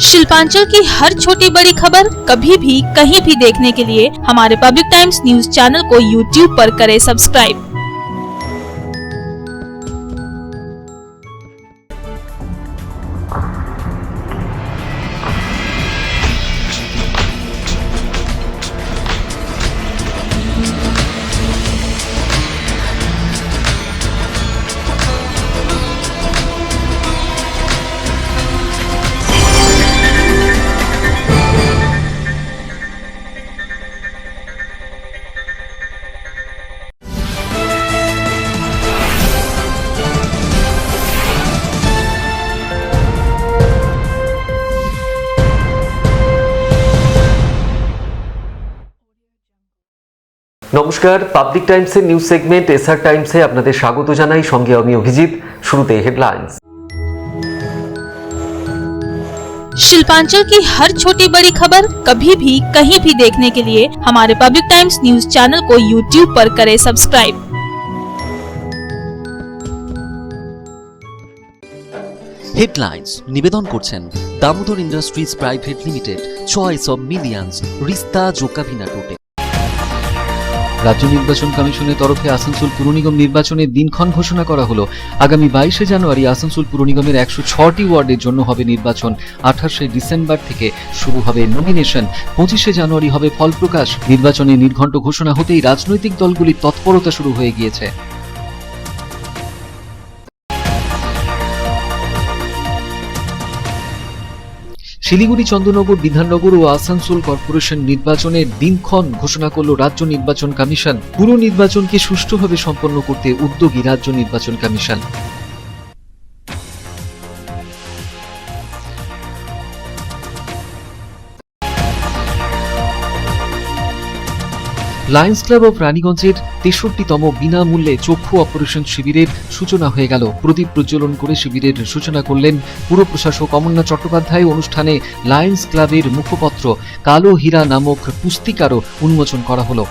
शिल्पांचल की हर छोटी बड़ी खबर कभी भी कहीं भी देखने के लिए हमारे पब्लिक टाइम्स न्यूज चैनल को यूट्यूब पर करें सब्सक्राइब। নমস্কার, পাবলিক টাইমসের নিউজ সেগমেন্ট এসআর টাইমসে আপনাদের স্বাগত জানাই। সঙ্গে আমি অভিজিৎ। শুরুতে হেডলাইন্স। शिल्पांचल की हर छोटी बड़ी खबर कभी भी कहीं भी देखने के लिए हमारे पब्लिक टाइम्स न्यूज चैनल को यूट्यूब पर करें सब्सक्राइब। হেডলাইন্স নিবেদন করছেন Damodar Industries Private Limited, choice of millions, রিস্তা জোকাভিনা টোটে। রাজ্য নির্বাচন কমিশনের তরফে আসানসোল পুর নিগম নির্বাচনের দিনক্ষণ ঘোষণা করা হলো। আগামী 22শে জানুয়ারি আসানসোল পুর নিগমের 106টি ওয়ার্ডের জন্য হবে নির্বাচন। 28শে ডিসেম্বর থেকে শুরু হবে নমিনেশন। 25শে জানুয়ারি হবে ফল প্রকাশ। নির্বাচনের নির্ঘণ্ট ঘোষণা হতেই রাজনৈতিক দলগুলির তৎপরতা শুরু হয়ে গিয়েছে। শিলিগুড়ি, চন্দ্রনগর, বিধাননগর ও আসানসোল কর্পোরেশন নির্বাচনের দিনক্ষণ ঘোষণা করল রাজ্য নির্বাচন কমিশন। পুরো নির্বাচনকে সুষ্ঠুভাবে সম্পন্ন করতে উদ্যোগী রাজ্য নির্বাচন কমিশন। লায়ন্স ক্লাব অফ রানীগঞ্জের 63তম বিনামূল্যে চক্ষু অপারেশন শিবিরের সূচনা হয়ে গেল। প্রদীপ প্রজ্বলন করে শিবিরের সূচনা করলেন পুর প্রশাসক অমরনাথ চট্টোপাধ্যায়। অনুষ্ঠানে লায়ন্স ক্লাবের মুখপত্র কালো হীরা নামক পুস্তিকারও উন্মোচন করা হলো।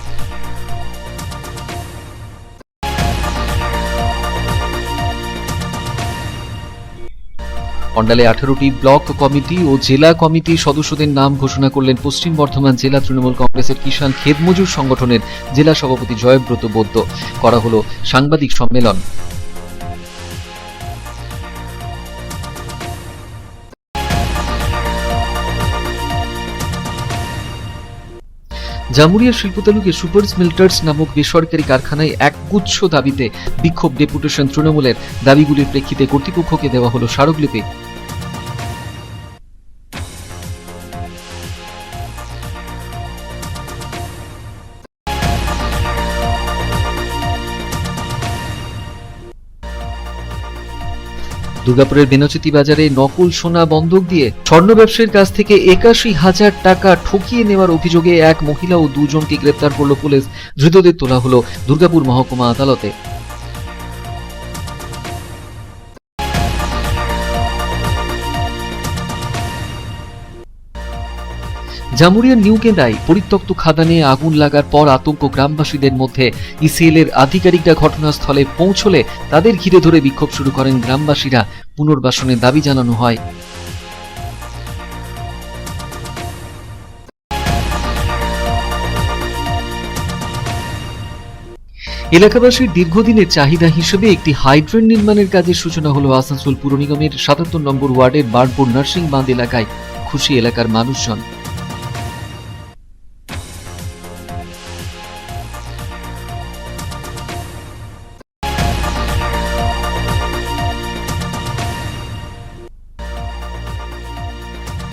অন্ডালে 18টি ব্লক কমিটি ও জেলা কমিটি সদস্যদের নাম ঘোষণা করলেন পশ্চিম বর্ধমান জেলা তৃণমূল কংগ্রেসের কিষাণ খেতমজুর সংগঠনের জেলা সভাপতি জয়ব্রত বৈদ্য। করা হলো সাংবাদিক সম্মেলন। জামুরিয়ার শিল্পতালুকে সুপার স্মেল্টার্স নামক বেসরকারি কারখানায় একগুচ্ছ দাবিতে বিক্ষোভ ডেপুটেশন তৃণমূলের। দাবিগুলির প্রেক্ষিতে কর্তৃপক্ষকে দেওয়া হলো স্মারকলিপি। দুর্গাপুরের বেনচিতি বাজারে নকল সোনা বন্ধক দিয়ে স্বর্ণ ব্যবসায়ীর কাছ থেকে ৮১,০০০ টাকা ঠকিয়ে নেওয়ার অভিযোগে এক মহিলা ও দুজনকে গ্রেপ্তার করল পুলিশ। ধৃতদের তোলা হলো দুর্গাপুর মহকুমা আদালতে। জামুরিয়ার নিউ কেন্দায় পরিত্যক্ত খাদানে আগুন লাগার পর আতঙ্ক গ্রামবাসীদের মধ্যে। ইসিএল এর আধিকারিকরা ঘটনাস্থলে পৌঁছলে তাদের ঘিরে ধরে বিক্ষোভ শুরু করেন গ্রামবাসীরা। পুনর্বাসনের দাবি জানানো হয়। এলাকাবাসীর দীর্ঘদিনের চাহিদা হিসেবে একটি হাইড্রেন নির্মাণের কাজের সূচনা হলো আসানসোল পুর নিগমের ৭৭ নম্বর ওয়ার্ডের বার্নপুর নার্সিং বাঁধ এলাকায়। খুশি এলাকার মানুষজন।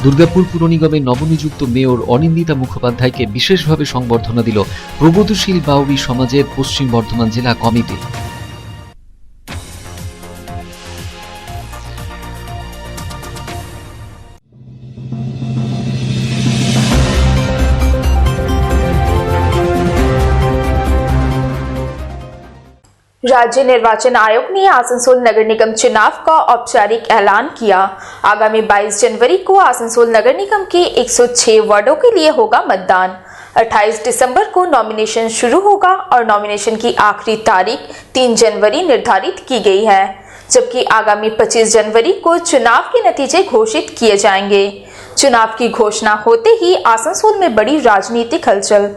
দুর্গাপুর পুর নিগমের নবনিযুক্ত মেয়র অনিন্দিতা মুখোপাধ্যায়কে বিশেষভাবে সংবর্ধনা দিল প্রগতিশীল বাউরি সমাজের পশ্চিম বর্ধমান জেলা কমিটি। राज्य निर्वाचन आयोग ने आसनसोल नगर निगम चुनाव का औपचारिक ऐलान किया। आगामी 22 जनवरी को आसनसोल नगर निगम के 106 वार्डों के लिए होगा मतदान। 28 दिसंबर को नॉमिनेशन शुरू होगा और नॉमिनेशन की आखिरी तारीख 3 जनवरी निर्धारित की गई है, जबकि आगामी 25 जनवरी को चुनाव के नतीजे घोषित किए जाएंगे। चुनाव की घोषणा होते ही आसनसोल में बड़ी राजनीतिक हलचल।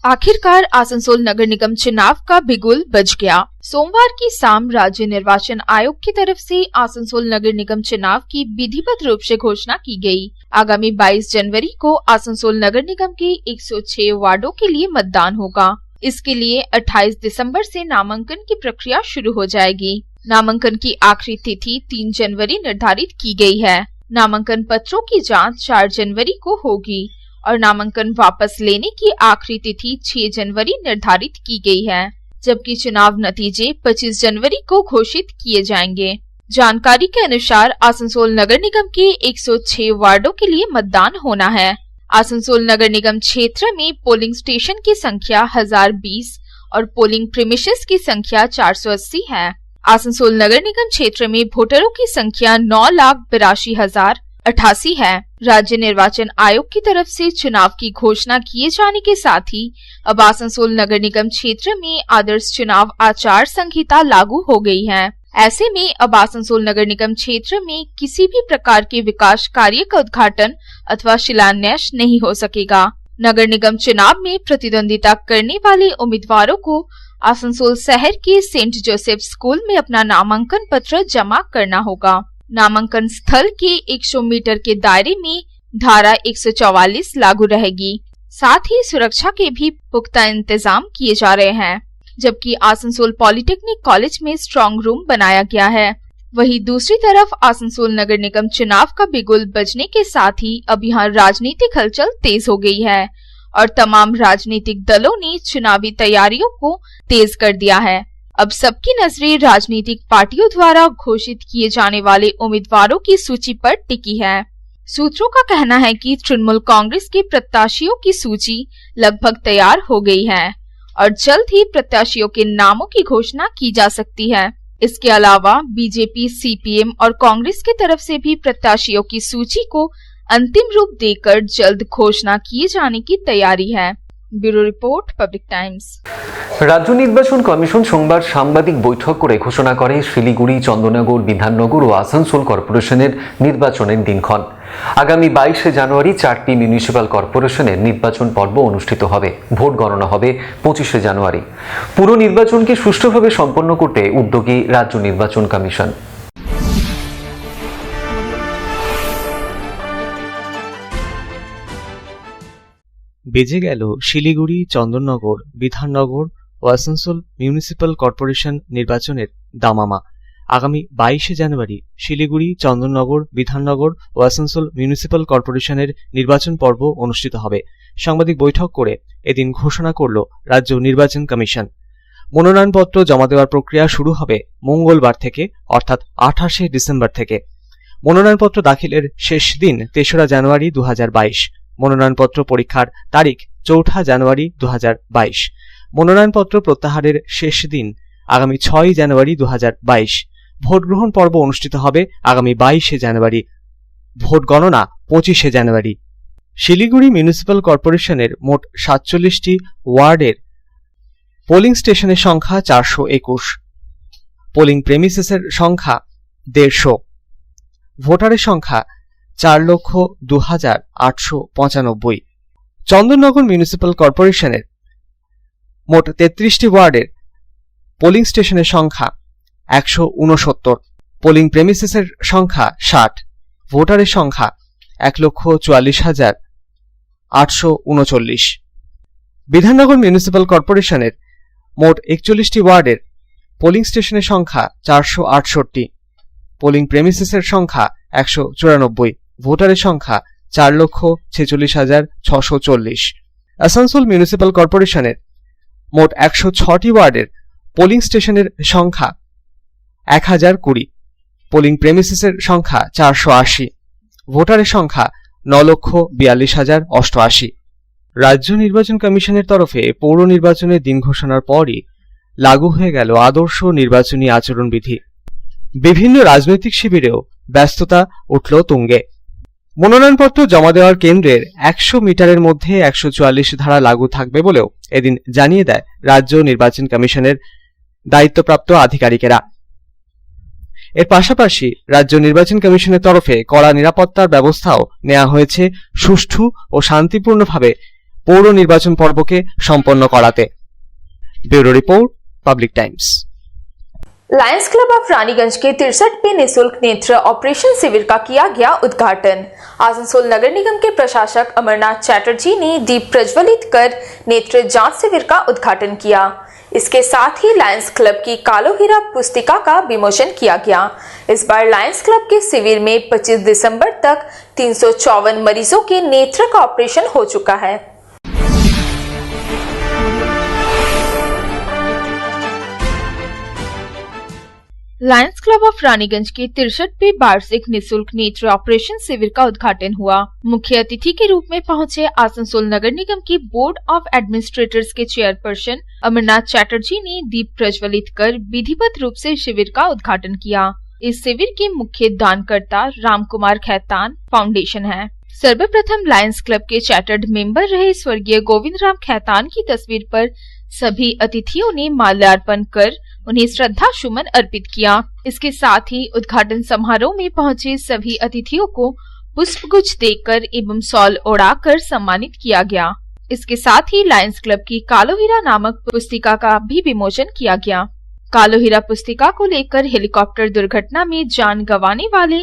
आखिरकार आसनसोल नगर निगम चुनाव का बिगुल बज गया। सोमवार की शाम राज्य निर्वाचन आयोग की तरफ से आसनसोल नगर निगम चुनाव की विधिवत रूप से घोषणा की गई। आगामी 22 जनवरी को आसनसोल नगर निगम के 106 वार्डों के लिए मतदान होगा। इसके लिए 28 दिसंबर से नामांकन की प्रक्रिया शुरू हो जाएगी। नामांकन की आखिरी तिथि 3 जनवरी निर्धारित की गई है। नामांकन पत्रों की जाँच 4 जनवरी को होगी और नामांकन वापस लेने की आखिरी तिथि 6 जनवरी निर्धारित की गई है, जबकि चुनाव नतीजे 25 जनवरी को घोषित किए जाएंगे। जानकारी के अनुसार आसनसोल नगर निगम के 106 वार्डों के लिए मतदान होना है। आसनसोल नगर निगम क्षेत्र में पोलिंग स्टेशन की संख्या 1020 और पोलिंग प्रीमिसेस की संख्या 480 है। आसनसोल नगर निगम क्षेत्र में वोटरों की संख्या 9,82,088 है। राज्य निर्वाचन आयोग की तरफ से चुनाव की घोषणा किए जाने के साथ ही अब आसनसोल नगर निगम क्षेत्र में आदर्श चुनाव आचार संहिता लागू हो गई है। ऐसे में अब आसनसोल नगर निगम क्षेत्र में किसी भी प्रकार के विकास कार्य का उद्घाटन अथवा शिलान्यास नहीं हो सकेगा। नगर निगम चुनाव में प्रतिद्वंदिता करने वाले उम्मीदवारों को आसनसोल शहर के सेंट जोसेफ स्कूल में अपना नामांकन पत्र जमा करना होगा। नामांकन स्थल के 100 मीटर के दायरे में धारा 144 लागू रहेगी। साथ ही सुरक्षा के भी पुख्ता इंतजाम किए जा रहे हैं, जबकि आसनसोल पॉलिटेक्निक कॉलेज में स्ट्रांग रूम बनाया गया है। वहीं दूसरी तरफ आसनसोल नगर निगम चुनाव का बिगुल बजने के साथ ही अब यहाँ राजनीतिक हलचल तेज हो गई है और तमाम राजनीतिक दलों ने चुनावी तैयारियों को तेज कर दिया है। अब सबकी नजरें राजनीतिक पार्टियों द्वारा घोषित किए जाने वाले उम्मीदवारों की सूची पर टिकी है। सूत्रों का कहना है कि तृणमूल कांग्रेस के प्रत्याशियों की सूची लगभग तैयार हो गई है और जल्द ही प्रत्याशियों के नामों की घोषणा की जा सकती है। इसके अलावा बीजेपी, सीपीएम और कांग्रेस की तरफ से भी प्रत्याशियों की सूची को अंतिम रूप देकर जल्द घोषणा किए जाने की तैयारी है। Bureau report, Public Times. রাজ্য নির্বাচন কমিশন সোমবার সাংবাদিক বৈঠক করে ঘোষণা করে শিলিগুড়ি, চন্দননগর, বিধাননগর ও আসানসোল কর্পোরেশনের নির্বাচনের দিনক্ষণ। আগামী 22 জানুয়ারি 4টি মিউনিসিপ্যাল কর্পোরেশনের নির্বাচন পর্ব অনুষ্ঠিত হবে। ভোট গণনা হবে 25 জানুয়ারি। পুরো নির্বাচনকে সুষ্ঠুভাবে সম্পন্ন করতে উদ্যোগী রাজ্য নির্বাচন কমিশন। বেজে গেল শিলিগুড়ি, চন্দননগর, বিধাননগর ও আসানসোল মিউনিসিপ্যাল কর্পোরেশন নির্বাচনের দামামা। আগামী 22 জানুয়ারি শিলিগুড়ি, চন্দননগর, বিধাননগর ও আসানসোল মিউনিসিপ্যাল কর্পোরেশনের নির্বাচন পর্ব অনুষ্ঠিত হবে। সাংবাদিক বৈঠক করে এদিন ঘোষণা করল রাজ্য নির্বাচন কমিশন। মনোনয়নপত্র জমা দেওয়ার প্রক্রিয়া শুরু হবে মঙ্গলবার থেকে, অর্থাৎ 28 ডিসেম্বর থেকে। মনোনয়নপত্র দাখিলের শেষ দিন 3রা জানুয়ারি 2022। মনোনয়নপত্র পরীক্ষার তারিখ 4 জানুয়ারি 2022। মনোনয়নপত্র প্রত্যাহারের শেষ দিন আগামী 6 জানুয়ারি 2022। ভোট গ্রহণ পর্ব অনুষ্ঠিত হবে আগামী 22 জানুয়ারি। ভোট গণনা 25 জানুয়ারি। শিলিগুড়ি মিউনিসিপ্যাল কর্পোরেশনের মোট 47টি ওয়ার্ডের পোলিং স্টেশনের সংখ্যা 421, পোলিং প্রেমিসেসের সংখ্যা 150, ভোটারের সংখ্যা 4,02,895। চন্দননগর মিউনিসিপ্যাল কর্পোরেশনের মোট 33টি ওয়ার্ডের পোলিং স্টেশনের সংখ্যা 169, পোলিং প্রেমিসেসের সংখ্যা 60, ভোটারের সংখ্যা 1,44,839। বিধাননগর মিউনিসিপ্যাল কর্পোরেশনের মোট 41টি ওয়ার্ডের পোলিং স্টেশনের সংখ্যা 468, পোলিং প্রেমিসেসের সংখ্যা 194, ভোটারের সংখ্যা 4,46,640। আসানসোল মিউনিসিপ্যাল কর্পোরেশনের মোট 106টি ওয়ার্ডের পোলিং স্টেশনের সংখ্যা 1020, পোলিং প্রেমিসেসের সংখ্যা 480, ভোটারের সংখ্যা 9,42,088। রাজ্য নির্বাচন কমিশনের তরফে পৌর নির্বাচনের দিন ঘোষণার পরই লাগু হয়ে গেল আদর্শ নির্বাচনী আচরণবিধি। বিভিন্ন রাজনৈতিক শিবিরেও ব্যস্ততা উঠল তুঙ্গে। মনোনয়নপত্র জমা দেওয়ার কেন্দ্রের 100 মিটারের মধ্যে 144 ধারা লাগু থাকবে বলেও এদিন জানিয়ে দেয় রাজ্য নির্বাচন কমিশনের দায়িত্বপ্রাপ্ত আধিকারিকেরা। এর পাশাপাশি রাজ্য নির্বাচন কমিশনের তরফে কড়া নিরাপত্তার ব্যবস্থাও নেওয়া হয়েছে সুষ্ঠু ও শান্তিপূর্ণভাবে পৌর নির্বাচন পর্বকে সম্পন্ন করাতে। Bureau report, public times. Lions club of Raniganj के 63 निःशुल्क नेत्र ऑपरेशन शिविर का किया गया उद्घाटन। आसनसोल नगर निगम के प्रशासक अमरनाथ चैटर्जी ने दीप प्रज्वलित कर नेत्र जांच शिविर का उद्घाटन किया। इसके साथ ही लायंस क्लब की कालो हीरा पुस्तिका का विमोचन किया गया। इस बार लायंस क्लब के शिविर में 25 दिसंबर तक 354 मरीजों के नेत्र का ऑपरेशन हो चुका है। लायंस क्लब ऑफ रानीगंज के 63वें वार्षिक निःशुल्क नेत्र ऑपरेशन शिविर का उद्घाटन हुआ। मुख्य अतिथि के रूप में पहुंचे आसनसोल नगर निगम के बोर्ड ऑफ एडमिनिस्ट्रेटर्स के चेयरपर्सन अमरनाथ चैटर्जी ने दीप प्रज्वलित कर विधिवत रूप से शिविर का उद्घाटन किया। इस शिविर के मुख्य दानकर्ता रामकुमार खैतान फाउंडेशन है। सर्वप्रथम लायंस क्लब के चार्टर्ड मेंबर रहे स्वर्गीय गोविंद राम खैतान की तस्वीर पर सभी अतिथियों ने माल्यार्पण कर उन्हें श्रद्धा सुमन अर्पित किया। इसके साथ ही उद्घाटन समारोह में पहुंचे सभी अतिथियों को पुष्पगुच्छ देकर एवं शॉल ओढ़ाकर सम्मानित किया गया। इसके साथ ही लायंस क्लब की कालो हीरा नामक पुस्तिका का भी विमोचन किया गया। कालो हीरा पुस्तिका को लेकर हेलीकॉप्टर दुर्घटना में जान गंवाने वाले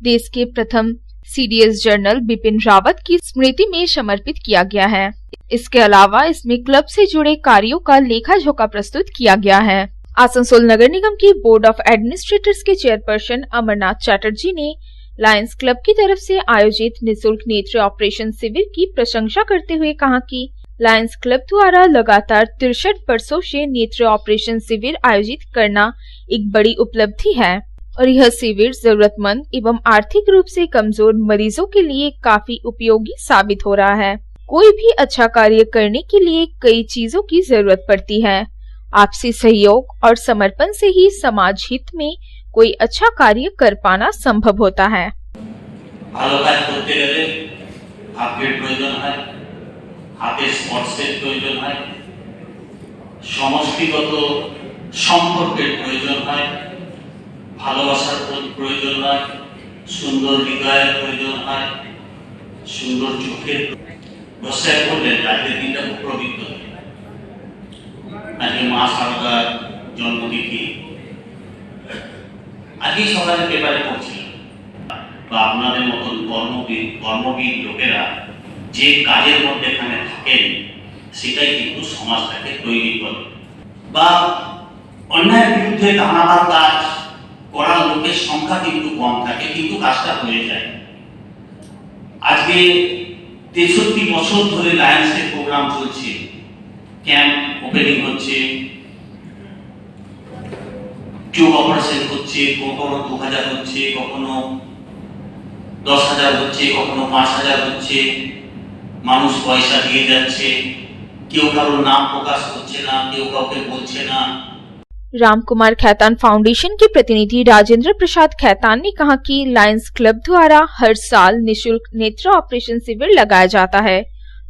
देश के प्रथम CDS जनरल बिपिन रावत की स्मृति में समर्पित किया गया है। इसके अलावा इसमें क्लब से जुड़े कार्यों का लेखा जोखा प्रस्तुत किया गया है। आसनसोल नगर निगम की बोर्ड ऑफ एडमिनिस्ट्रेटर्स के चेयरपर्सन अमरनाथ चैटर्जी ने लायंस क्लब की तरफ से आयोजित निःशुल्क नेत्र ऑपरेशन शिविर की प्रशंसा करते हुए कहा कि लायंस क्लब द्वारा लगातार 63 वर्षों से नेत्र ऑपरेशन शिविर आयोजित करना एक बड़ी उपलब्धि है और यह शिविर जरूरतमंद एवं आर्थिक रूप से कमजोर मरीजों के लिए काफी उपयोगी साबित हो रहा है। कोई भी अच्छा कार्य करने के लिए कई चीजों की जरूरत पड़ती है। आपसी सहयोग और समर्पण से ही समाज हित में कोई अच्छा कार्य कर पाना संभव होता है। ভালো কাজ করতে গেলে ভাগ্যের প্রয়োজন হয়, হাতের স্পর্শের প্রয়োজন হয়, সমষ্টিগত সম্পর্কের প্রয়োজন হয়, ভালোবাসার প্রয়োজন হয়, সুন্দর হৃদয়ের প্রয়োজন হয়, সুন্দর চোখের বসে বললেন আজকের দিনটা খুব পবিত্র। আজকে মা শারদার জন্মতিথি। আজকে সকালে পেপারে পড়ছিলাম বা আপনাদের মতন কর্মবিদ লোকেরা যে কাজের মধ্যে এখানে থাকেন সেটাই কিন্তু সমাজটাকে তৈরি করে। বা অন্যায়ের বিরুদ্ধে দাঁড়াবার কাজ করার লোকের সংখ্যা কিন্তু কম থাকে, কিন্তু কাজটা হয়ে যায়। আজকে 63 বছর ধরে লায়ন্সের প্রোগ্রাম চলছে, ক্যাম্প ওপেনিং হচ্ছে, টিউব অপারেশন হচ্ছে, কখনো 2000 হচ্ছে, কখনো 10,000 হচ্ছে, কখনো 5,000 হচ্ছে। মানুষ পয়সা দিয়ে যাচ্ছে, কেউ কারোর नाम प्रकाश করছে না, কেউ কাউকে বলছে না। रामकुमार खैतान फाउंडेशन के प्रतिनिधि राजेंद्र प्रसाद खैतान ने कहा कि लायंस क्लब द्वारा हर साल निःशुल्क नेत्र ऑपरेशन शिविर लगाया जाता है।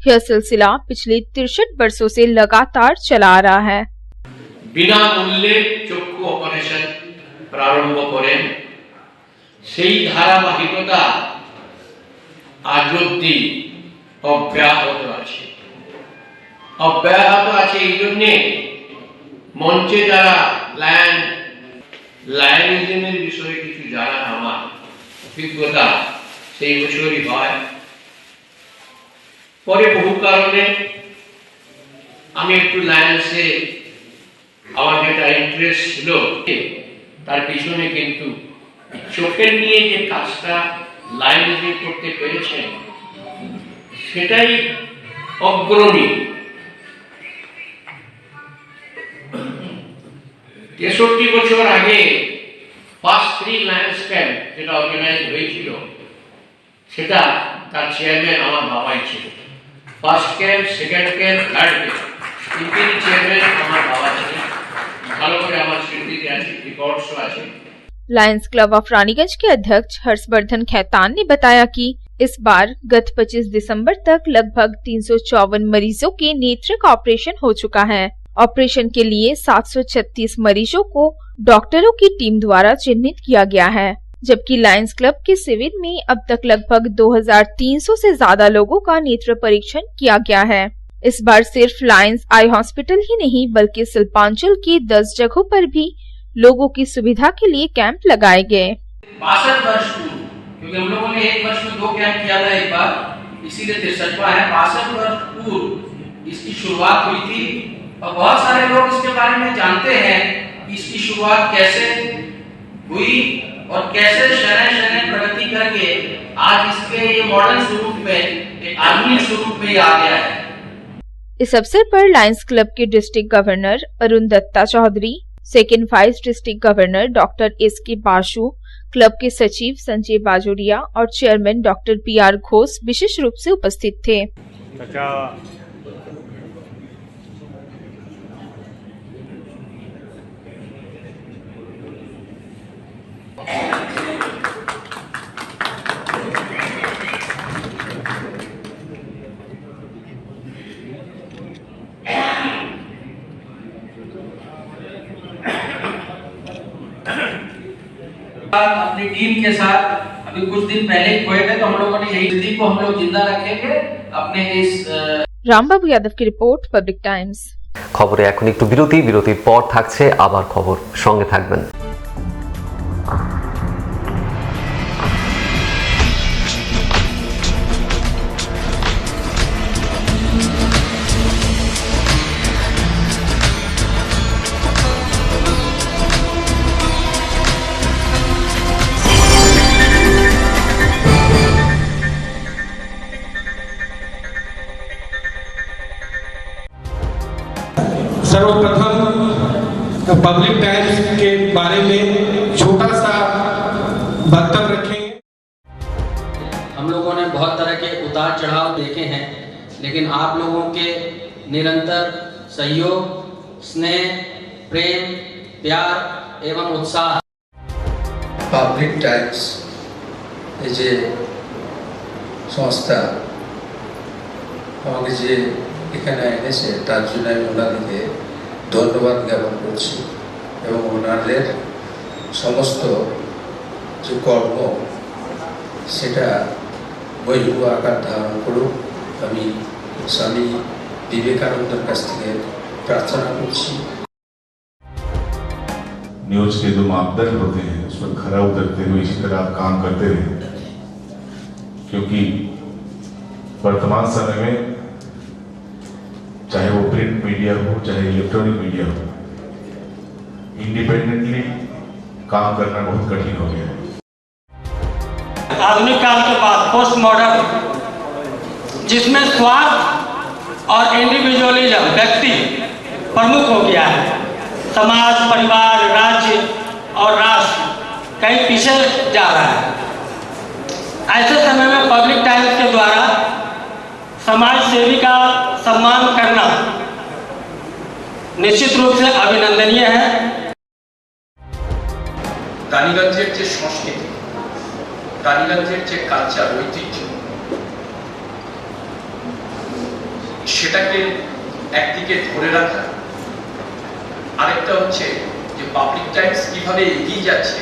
यह सिलसिला पिछले 63 वर्षों से लगातार चला आ रहा है। बिना मूल्ये चक्षु ऑपरेशन प्रारंभ करें সেই ধারাবাহিকতা আজ অবধি অব্যাহত আছে। এই জন্য মঞ্চে যারা লায়নিজমের বিষয়ে কিছু জানা আমার অভিজ্ঞতা সেই বছরই হয়। পরে বহু কারণে আমি একটু লায়ন্সে আমার যেটা ইন্টারেস্ট ছিল তার পিছনে কিন্তু চোখের নিয়ে যে কাজটা লায়নিজম করতে পেরেছেন সেটাই অগ্রণী। 63 বছর আগে ফার্স্ট 3 লায়ন্স ক্যাম্প যেটা অর্গানাইজ হয়েছিল সেটা তার চেয়ারম্যান আমার বাবাই ছিল। First camp, second camp, third camp তিনটি চেয়ারম্যান আমার বাবা ছিলেন। ভালো করে আমার স্মৃতিতে আছে, রিকর্ডসও আছে। लायंस क्लब ऑफ रानीगंज के अध्यक्ष हर्षवर्धन खैतान ने बताया कि इस बार गत 25 दिसंबर तक लगभग 354 मरीजों के नेत्र का ऑपरेशन हो चुका है ऑपरेशन के लिए 736 मरीजों को डॉक्टरों की टीम द्वारा चिन्हित किया गया है, जबकि लायंस क्लब के शिविर में अब तक लगभग 2300 से ज्यादा लोगों का नेत्र परीक्षण किया गया है। इस बार सिर्फ लायंस आई हॉस्पिटल ही नहीं बल्कि शिल्पांचल की 10 जगहों पर भी लोगों की सुविधा के लिए कैंप लगाए गए। 62 वर्ष पूर्व, क्योंकि हम लोगों ने एक वर्ष में 2 कैंप किया था एक बार, इसीलिए 63वां है। 62 वर्ष पूर्व इसकी शुरुआत हुई थी और बहुत सारे लोग इसके बारे में जानते हैं कि इसकी शुरुआत कैसे हुई और कैसे शरह प्रगति करके आज इसके ये मॉडर्न स्वरूप में, एक आधुनिक स्वरूप में आ गया है। इस अवसर पर लायंस क्लब के district governor Arun Datta Chaudhary, second vice district governor doctor S K. Basu, club के सचिव संजय बाजोरिया और चेयरमैन डॉक्टर पी.आर. घोष विशेष रूप से उपस्थित थे। अपनी टीम के साथ अभी कुछ दिन पहले ही खोए थे, तो हम लोगों ने यही स्थिति को हम लोग जिंदा रखेंगे अपने इस। रामबाबू यादव की रिपोर्ट, पब्लिक टाइम्स। খবরে এখন একটু বিরতির পর থাকছে আবার খবর, সঙ্গে থাকবেন। सर्वप्रथम पब्लिक टाइम्स के बारे में छोटा सा वक्तव्य रखेंगे। हम लोगों ने बहुत तरह के उतार चढ़ाव देखे हैं, लेकिन आप लोगों के निरंतर सहयोग, स्नेह, प्रेम, प्यार एवं उत्साह। पब्लिक टाइम्स যে সংস্থা আমাকে যে এখানে এনেছে তার জন্য আমি ওনাদেরকে ধন্যবাদ জ্ঞাপন করছি এবং ওনাদের সমস্ত যে কর্ম সেটা বহির্ভূত আকার ধারণ করুক আমি স্বামী বিবেকানন্দের কাছ থেকে প্রার্থনা করছি। न्यूज के जो मापदंड होते हैं उस पर खरा उतरते हुए इसी तरह आप काम करते रहे, क्योंकि वर्तमान समय में चाहे वो प्रिंट मीडिया हो चाहे इलेक्ट्रॉनिक मीडिया हो, इंडिपेंडेंटली काम करना बहुत कठिन हो गया है। आधुनिक काल के बाद पोस्ट मॉडर्न, जिसमें स्वार्थ और इंडिविजुअलिज्म व्यक्ति प्रमुख हो गया है, समाज, परिवार, राज्य और राष्ट्र कहीं पीछे जा रहा है। ऐसे समय में पब्लिक टाइम्स के द्वारा समाज सेवी का सम्मान करना निश्चित रूप से अभिनंदनीय है। টালিগঞ্জের যে সংস্কৃতি, টালিগঞ্জের যে কালচার, ঐতিহ্য, সেটাকে একদিকে ধরে রাখা, আরেকটা হচ্ছে যে পাবলিক টাইমস কিভাবে এগিয়ে যাচ্ছে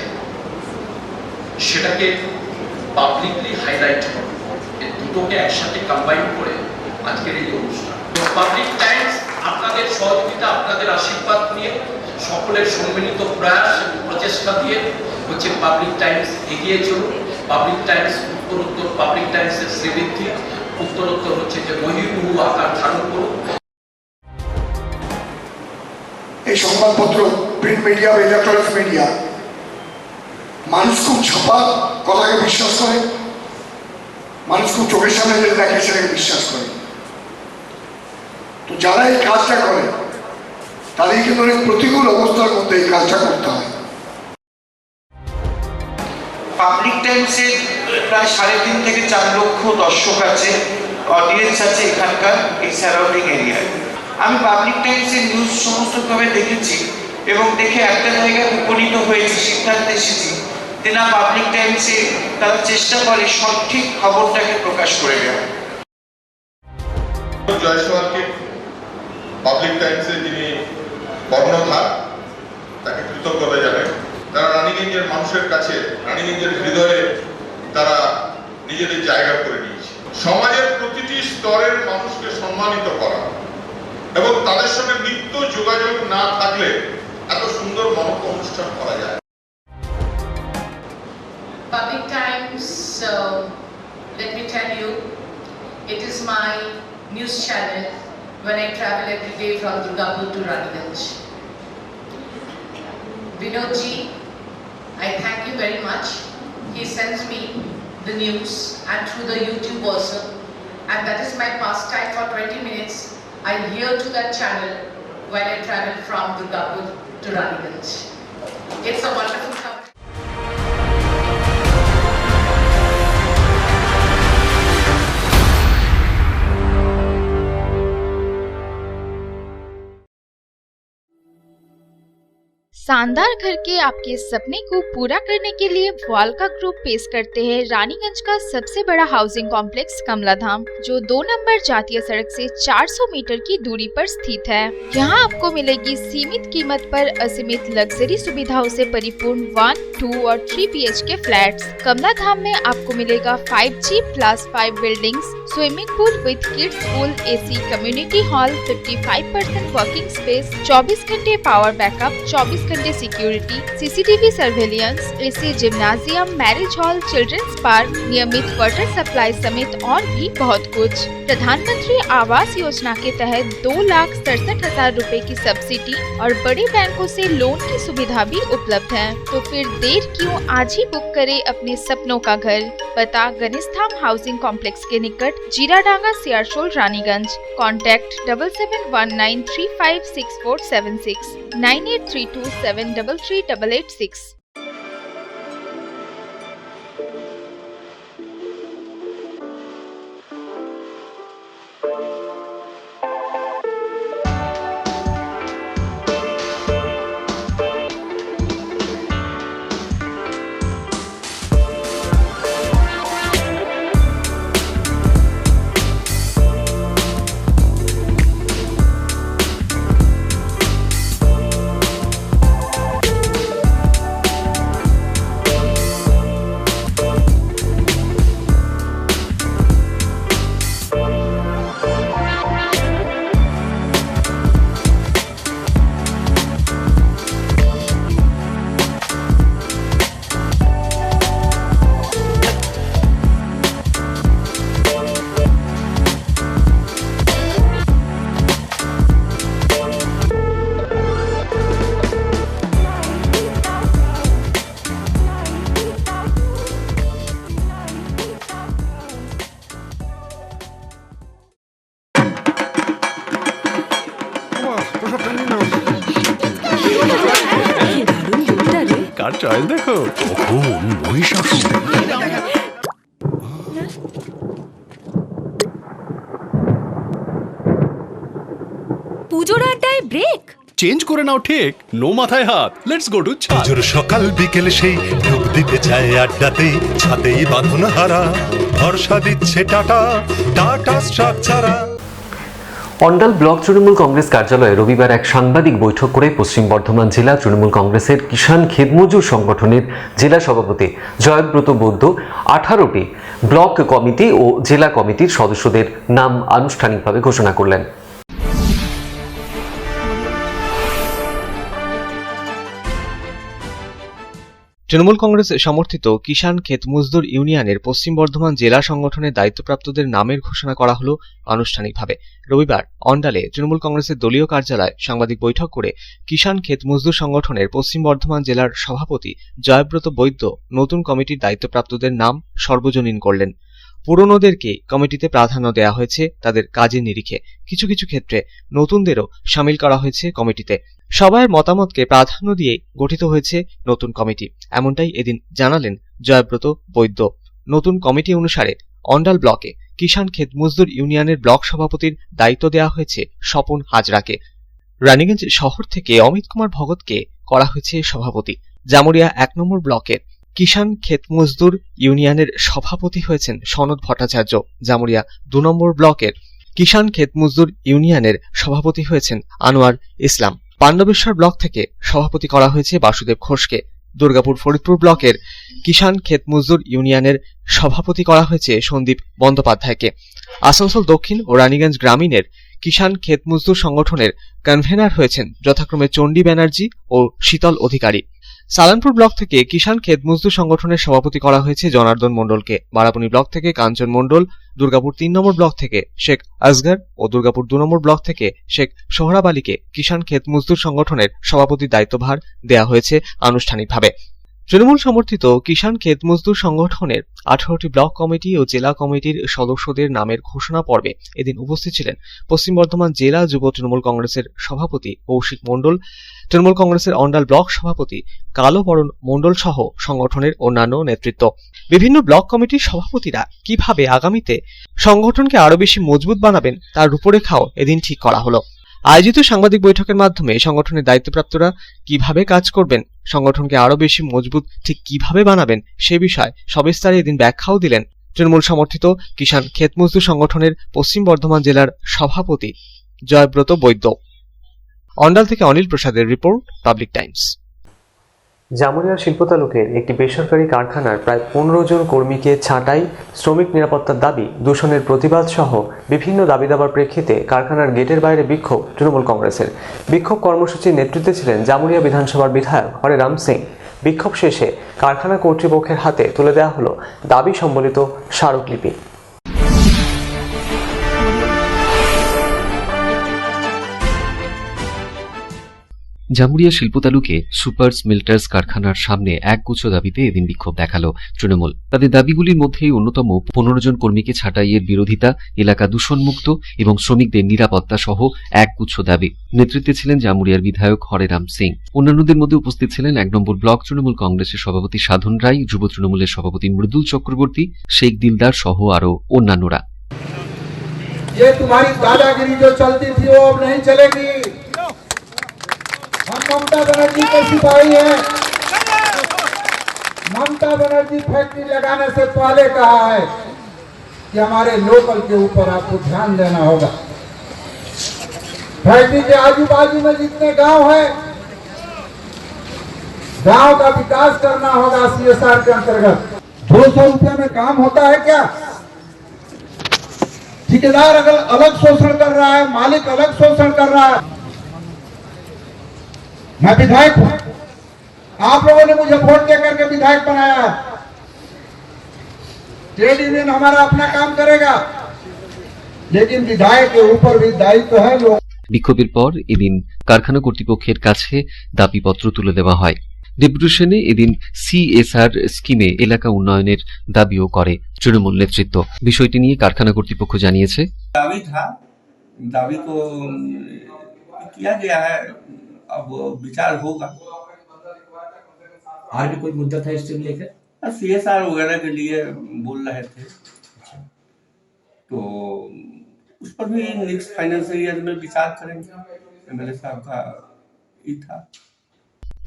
সেটাকে পাবলিকলি হাইলাইট করা, এই দুটোকে একসাথে কম্বাইন করে আজকের এই অনুষ্ঠান। পাবলিক টাইমস আপনাদের সহযোগিতা, আপনাদের আশীর্বাদ নিয়ে, সকলের সম্মিলিত প্রয়াস এবং প্রচেষ্টা দিয়ে হচ্ছে পাবলিক টাইমস এগিয়ে চলুন। পাবলিক টাইমস উত্তরোত্তর, পাবলিক টাইমসের শ্রীবৃদ্ধি উত্তরোত্তর হচ্ছে যে বহির্ভূত আকার ধারণ করুন। এই সংবাদপত্র, প্রিন্ট মিডিয়া বা ইলেকট্রনিক্স মিডিয়া, মানুষ খুব ছাপা কথাকে বিশ্বাস করে, মানুষ খুব চোখের সামনে যেটা দেখে সেটাকে বিশ্বাস করে। তো যারা এই কাজটা করে তাদের কিন্তু অনেক প্রতিকূল অবস্থার মধ্যে এই কাজটা করতে হয়। পাবলিক টাইমসের প্রায় 3.5 থেকে 4 লক্ষ দর্শক আছে, অডিয়েন্স আছে এখানকার এই সারাউন্ডিং এরিয়ায়। আমি পাবলিক টাইমসের নিউজ সমস্তভাবে দেখেছি এবং দেখে একটা জায়গায় উপনীত হয়েছি, সিদ্ধান্তে এসেছি যে না, পাবলিক টাইমসে তারা চেষ্টা করে সঠিক খবরটাকে প্রকাশ করে দেওয়া। জয়সওয়ালকে পাবলিক টাইমসে যিনি কর্ণধার, তাকে কৃতজ্ঞতা জানাই। তারা রানীগঞ্জের মানুষের কাছে, রানীগঞ্জের হৃদয়ে তারা নিজেদের জায়গা করে নিয়েছে। সমাজের প্রতিটি স্তরের মানুষকে সম্মানিত করা এবং তাদের সঙ্গে নিত্য যোগাযোগ না থাকলে এত সুন্দর মহৎ অনুষ্ঠান করা যায়। Public Times, let me tell you, it is my news channel when I travel every day from Durgapur to Raniganj. Vinodji, I thank you very much. He sends me the news and through the YouTube also, and that is my pastime for 20 minutes. I hear to that channel while I travel from Durgapur to Raniganj. It's a wonderful company. शानदार घर के आपके सपने को पूरा करने के लिए वालका ग्रुप पेश करते हैं रानीगंज का सबसे बड़ा हाउसिंग कॉम्प्लेक्स कमलाधाम, जो 2 नंबर जातीय सड़क से 400 मीटर की दूरी पर स्थित है। यहाँ आपको मिलेगी सीमित कीमत पर असीमित लग्जरी सुविधाओं से परिपूर्ण 1, 2 और 3 BHK फ्लैट्स। कमलाधाम में आपको मिलेगा 5G+5 buildings, swimming pool with kids pool, AC community hall, 55% working space, 24 घंटे पावर बैकअप, 24 घंटे security, CCTV surveillance, AC gymnasium, marriage hall, children's park, नियमित वाटर सप्लाई समेत और भी बहुत कुछ। प्रधानमंत्री आवास योजना के तहत 2,67,000 रुपए की सब्सिडी और बड़े बैंकों से लोन की सुविधा भी उपलब्ध है। तो फिर देर क्यों, आज ही बुक करें अपने सपनों का घर। पता गणेशधाम हाउसिंग कॉम्प्लेक्स के निकट, जीराडांगा, सियारशोल, रानीगंज। कॉन्टैक्ट 7719356476, 9832733886। কার চয়েস দেখো, মহিষাসুর। পুজোর আড্ডায় ব্রেক চেঞ্জ করে নাও ঠিক, নো মাথায় হাত। লেটস গো টু ছাদ। পুজোর সকাল বিকেল সেই ডুব দিতে যায় আড্ডাতেই, ছাদেই বাঁধন হারা ভরসা দিচ্ছে টাটা, টাটা স্ট্রাকচারা। অন্ডাল ব্লক তৃণমূল কংগ্রেস কার্যালয়ে রবিবার এক সাংবাদিক বৈঠক করে পশ্চিম বর্ধমান জেলা তৃণমূল কংগ্রেসের কিষাণ খেতমজুর সংগঠনের জেলা সভাপতি জয়ব্রত বৈদ্য 18টি ব্লক কমিটি ও জেলা কমিটির সদস্যদের নাম আনুষ্ঠানিকভাবে ঘোষণা করলেন। তৃণমূল কংগ্রেস সমর্থিত কিষাণ ক্ষেত মজদুর ইউনিয়নের পশ্চিম বর্ধমান জেলা সংগঠনের দায়িত্বপ্রাপ্তদের নামের ঘোষণা করা হলো আনুষ্ঠানিকভাবে। রবিবার অন্ডালে তৃণমূল কংগ্রেসের দলীয় কার্যালয়ে সাংবাদিক বৈঠক করে কিষাণ ক্ষেত মজদুর সংগঠনের পশ্চিম বর্ধমান জেলার সভাপতি জয়ব্রত বৈদ্য নতুন কমিটির দায়িত্বপ্রাপ্তদের নাম সর্বজনীন করলেন। পুরনোদেরকে কমিটিতে প্রাধান্য দেওয়া হয়েছে তাদের কাজের নিরিখে, কিছু কিছু ক্ষেত্রে নতুনদেরও সামিল করা হয়েছে কমিটিতে। সবার মতামতকে প্রাধান্য দিয়ে গঠিত হয়েছে নতুন কমিটি, এমনটাই এদিন জানালেন জয়ব্রত বৈদ্য। নতুন কমিটি অনুসারে অন্ডাল ব্লকে কিষাণ ক্ষেত মজদুর ইউনিয়নের ব্লক সভাপতির দায়িত্ব দেওয়া হয়েছে স্বপন হাজরাকে। রানীগঞ্জ শহর থেকে অমিত কুমার ভগতকে করা হয়েছে সভাপতি। জামুরিয়া 1 নম্বর ব্লকের কিষাণ ক্ষেত মজদুর ইউনিয়নের সভাপতি হয়েছেন সনদ ভট্টাচার্য। জামুরিয়া 2 নম্বর ব্লকের কিষাণ ক্ষেত মজদুর ইউনিয়নের সভাপতি হয়েছেন আনোয়ার ইসলাম। পাণ্ডবেশ্বর ব্লক থেকে সভাপতি করা হয়েছে বাসুদেব ঘোষকে। দুর্গাপুর ফরিদপুর ব্লকের কিষাণ ক্ষেত মজদুর ইউনিয়নের সভাপতি করা হয়েছে সন্দীপ বন্দ্যোপাধ্যায়কে। আসানসোল দক্ষিণ ও রানীগঞ্জ গ্রামীণের কিষাণ ক্ষেত মজদুর সংগঠনের কনভেনার হয়েছেন যথাক্রমে চণ্ডী ব্যানার্জি ও শীতল অধিকারী। সালানপুর ব্লক থেকে কিষাণ ক্ষেত মজদুর সংগঠনের সভাপতি করা হয়েছে জনার্দন মণ্ডলকে। বারাবণী ব্লক থেকে কাঞ্চন মণ্ডল, দুর্গাপুর 3 নম্বর ব্লক থেকে শেখ আসগর ও দুর্গাপুর 2 নম্বর ব্লক থেকে শেখ সোহরাব আলীকে কিষাণ ক্ষেত মজদুর সংগঠনের সভাপতির দায়িত্বভার দেওয়া হয়েছে আনুষ্ঠানিকভাবে। তৃণমূল সমর্থিত কিষাণ ক্ষেত মজদুর সংগঠনের 18টি ব্লক কমিটি ও জেলা কমিটির সদস্যদের নামের ঘোষণা পর্বে এদিন উপস্থিত ছিলেন পশ্চিম বর্ধমান জেলা যুব তৃণমূল কংগ্রেসের সভাপতি কৌশিক মণ্ডল, তৃণমূল কংগ্রেসের অন্ডাল ব্লক সভাপতি কালো বরণ মণ্ডল সহ সংগঠনের অন্যান্য নেতৃত্ব। বিভিন্ন ব্লক কমিটির সভাপতিরা কিভাবে আগামীতে সংগঠনকে আরো বেশি মজবুত বানাবেন তার রূপরেখাও এদিন ঠিক করা হলো। আয়োজিত সাংবাদিক বৈঠকের মাধ্যমে সংগঠনের দায়িত্বপ্রাপ্তরা কিভাবে কাজ করবেন, সংগঠনকে আরো বেশি মজবুত ঠিক কিভাবে বানাবেন সে বিষয়ে সবিস্তারে এদিন ব্যাখ্যাও দিলেন তৃণমূল সমর্থিত কিষাণ ক্ষেত মজদুর সংগঠনের পশ্চিম বর্ধমান জেলার সভাপতি জয়ব্রত বৈদ্য। অন্ডাল থেকে অনিল প্রসাদের রিপোর্ট, পাবলিক টাইমস। জামুরিয়ার শিল্প তালুকের একটি বেসরকারি কারখানার প্রায় 15 জন কর্মীকে ছাঁটাই, শ্রমিক নিরাপত্তার দাবি, দূষণের প্রতিবাদ সহ বিভিন্ন দাবি দাবার প্রেক্ষিতে কারখানার গেটের বাইরে বিক্ষোভ তৃণমূল কংগ্রেসের। বিক্ষোভ কর্মসূচির নেতৃত্বে ছিলেন জামুরিয়া বিধানসভার বিধায়ক হরেরাম সিং। বিক্ষোভ শেষে কারখানা কর্তৃপক্ষের হাতে তুলে দেওয়া হলো দাবি সম্বলিত স্মারকলিপি। জামুরিয়া শিল্প তালুকে সুপার স্মেল্টার্স কারখানার সামনে একগুচ্ছ দাবিতে এদিন বিক্ষোভ দেখালো তৃণমূল। তাদের দাবিগুলির মধ্যেই অন্যতম 15 জন কর্মীকে ছাঁটাইয়ের বিরোধিতা, এলাকা দূষণমুক্ত এবং শ্রমিকদের নিরাপত্তা সহ একগুচ্ছ দাবি। নেতৃত্বে ছিলেন জামুরিয়ার বিধায়ক হরেরাম সিং। অন্যান্যদের মধ্যে উপস্থিত ছিলেন 1 নম্বর ব্লক তৃণমূল কংগ্রেসের সভাপতি সাধন রায়, যুব তৃণমূলের সভাপতি মৃদুল চক্রবর্তী, শেখ দিলদার সহ আরো অন্যান্যরা। हम ममता बनर्जी के सिपाही हैं। ममता बनर्जी फैक्ट्री लगाने से पहले कहा है कि हमारे लोकल के ऊपर आपको ध्यान देना होगा। फैक्ट्री के आजू बाजू में जितने गांव हैं, गांव का विकास करना होगा। CSR के अंतर्गत 200 रुपये में काम होता है क्या? ठेकेदार अलग शोषण कर रहा है, मालिक अलग शोषण कर रहा है। मैं विधायक हूं, आप लोगों ने मुझे वोट दे करके विधायक बनाया है। ट्रेड यूनियन हमारा अपना काम करेगा, लेकिन विधायक के ऊपर भी दायित्व है। लोग বিক্ষোভের পর এদিন কারখানা কর্তৃপক্ষের কাছে দাবিপত্র তুলে দেওয়া হয়। ডেপুটেশনে এদিন CSR স্কিমে এলাকা উন্নয়নের দাবিও করে তৃণমূল নেতৃত্ব। বিষয়টি নিয়ে কারখানা কর্তৃপক্ষ জানিয়েছে, दावी को किया गया है, अब विचार होगा। आज भी कोई मुद्दा था इससे लेकर? CSR वगैरह के लिए बोल रहे थे, तो उस पर भी नेक्स्ट फाइनेंशियल ईयर में विचार करेंगे। MLA साहब का ही था।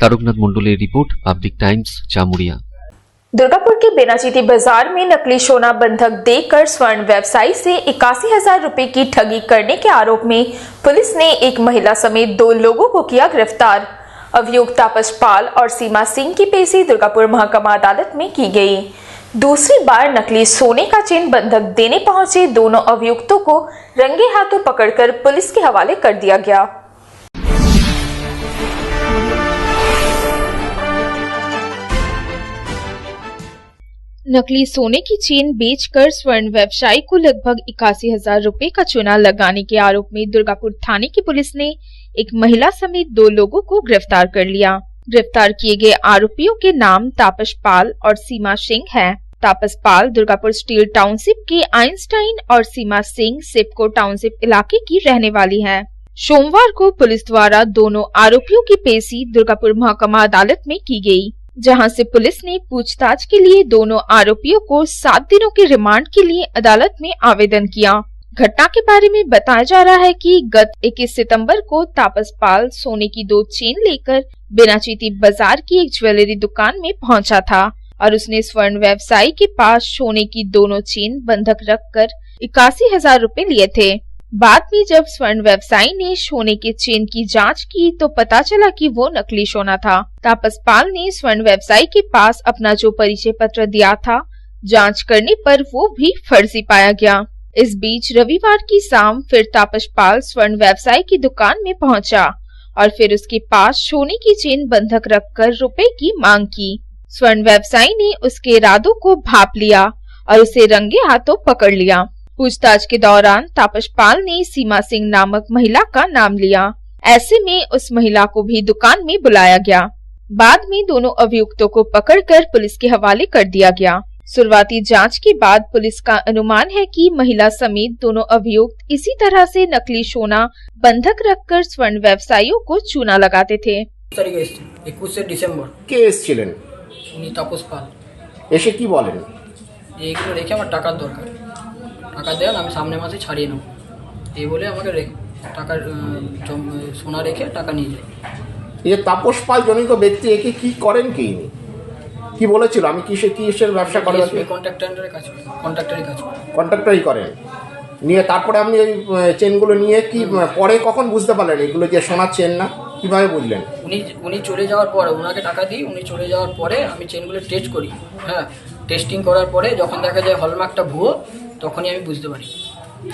Taraknath मंडलेर report, public times, Jamuria. Durgapur के बेनाचीती बाजार में नकली सोना बंधक देकर स्वर्ण व्यवसायी से 81,000 रुपए की ठगी करने के आरोप में पुलिस ने एक महिला समेत 2 लोगों को किया गिरफ्तार। अभियुक्त तापस पाल और सीमा सिंह की पेशी दुर्गापुर महकमा अदालत में की गई। दूसरी बार नकली सोने का चेन बंधक देने पहुंचे दोनों अभियुक्तों को रंगे हाथों पकड़कर पुलिस के हवाले कर दिया गया। नकली सोने की चेन बेचकर स्वर्ण व्यवसायी को लगभग 81,000 रुपए का चूना लगाने के आरोप में दुर्गापुर थाने की पुलिस ने एक महिला समेत 2 लोगों को गिरफ्तार कर लिया। गिरफ्तार किए गए आरोपियों के नाम तापस पाल और सीमा सिंह हैं। तापस पाल दुर्गापुर स्टील टाउनशिप के आइंस्टाइन और सीमा सिंह सिपको टाउनशिप इलाके की रहने वाली हैं। सोमवार को पुलिस द्वारा दोनों आरोपियों की पेशी दुर्गापुर महकमा अदालत में की गई, जहां से पुलिस ने पूछताछ के लिए दोनों आरोपियों को 7 दिनों के रिमांड के लिए अदालत में आवेदन किया। घटना के बारे में बताया जा रहा है कि गत 21 सितंबर को तापस पाल सोने की 2 चेन लेकर बेनाचीती बाजार की एक ज्वेलरी दुकान में पहुंचा था और उसने स्वर्ण व्यवसायी के पास सोने की दोनों चेन बंधक रखकर 81,000 रुपए लिए थे। बाद में जब स्वर्ण व्यवसायी ने सोने के चेन की जांच की तो पता चला कि वो नकली सोना था। तापस पाल ने स्वर्ण व्यवसायी के पास अपना जो परिचय पत्र दिया था, जांच करने पर वो भी फर्जी पाया गया। इस बीच रविवार की शाम फिर तापस पाल स्वर्ण व्यवसायी की दुकान में पहुंचा और फिर उसके पास सोने की चेन बंधक रखकर रुपए की मांग की। स्वर्ण व्यवसायी ने उसके इरादों को भांप लिया और उसे रंगे हाथों पकड़ लिया। पूछताछ के दौरान तापस पाल ने सीमा सिंह नामक महिला का नाम लिया। ऐसे में उस महिला को भी दुकान में बुलाया गया। बाद में दोनों अभियुक्तों को पकड़कर पुलिस के हवाले कर दिया गया। शुरुआती जांच के बाद पुलिस का अनुमान है कि महिला समेत दोनों अभियुक्त इसी तरह से नकली सोना बंधक रखकर स्वर्ण व्यवसायियों को चूना लगाते थे। 21 ডিসেম্বর কে এসেছিলেন? উনি তাপস পাল। এসে কি বলেন? এইগুলো রেখে আমার টাকার দরকার, টাকা দেন, আমি সামনের মাসে ছাড়িয়ে নেব, এই বলে আমাকে টাকার সোনা রেখে টাকা নিয়ে যায়। এই যে তাপস পাল জনিত ব্যক্তি একে কি করেন কি ইনি? কি বলেছিল আমি কিসের ব্যবসা করেন? কন্ট্রাক্টরের কাজ করেন, কন্ট্রাক্টরই করেন। নিয়ে তারপরে আপনি এই চেনগুলো নিয়ে কি পরে কখন বুঝতে পারলেন এগুলো যে সোনার চেন না? কিভাবে বুঝলেন? উনি চলে যাওয়ার পরে, ওনাকে টাকা দিই, উনি চলে যাওয়ার পরে আমি চেনগুলো টেস্ট করি। হ্যাঁ, টেস্টিং করার পরে যখন দেখা যায় হলমার্কটা ভুয়ো, তখনই আমি বুঝতে পারি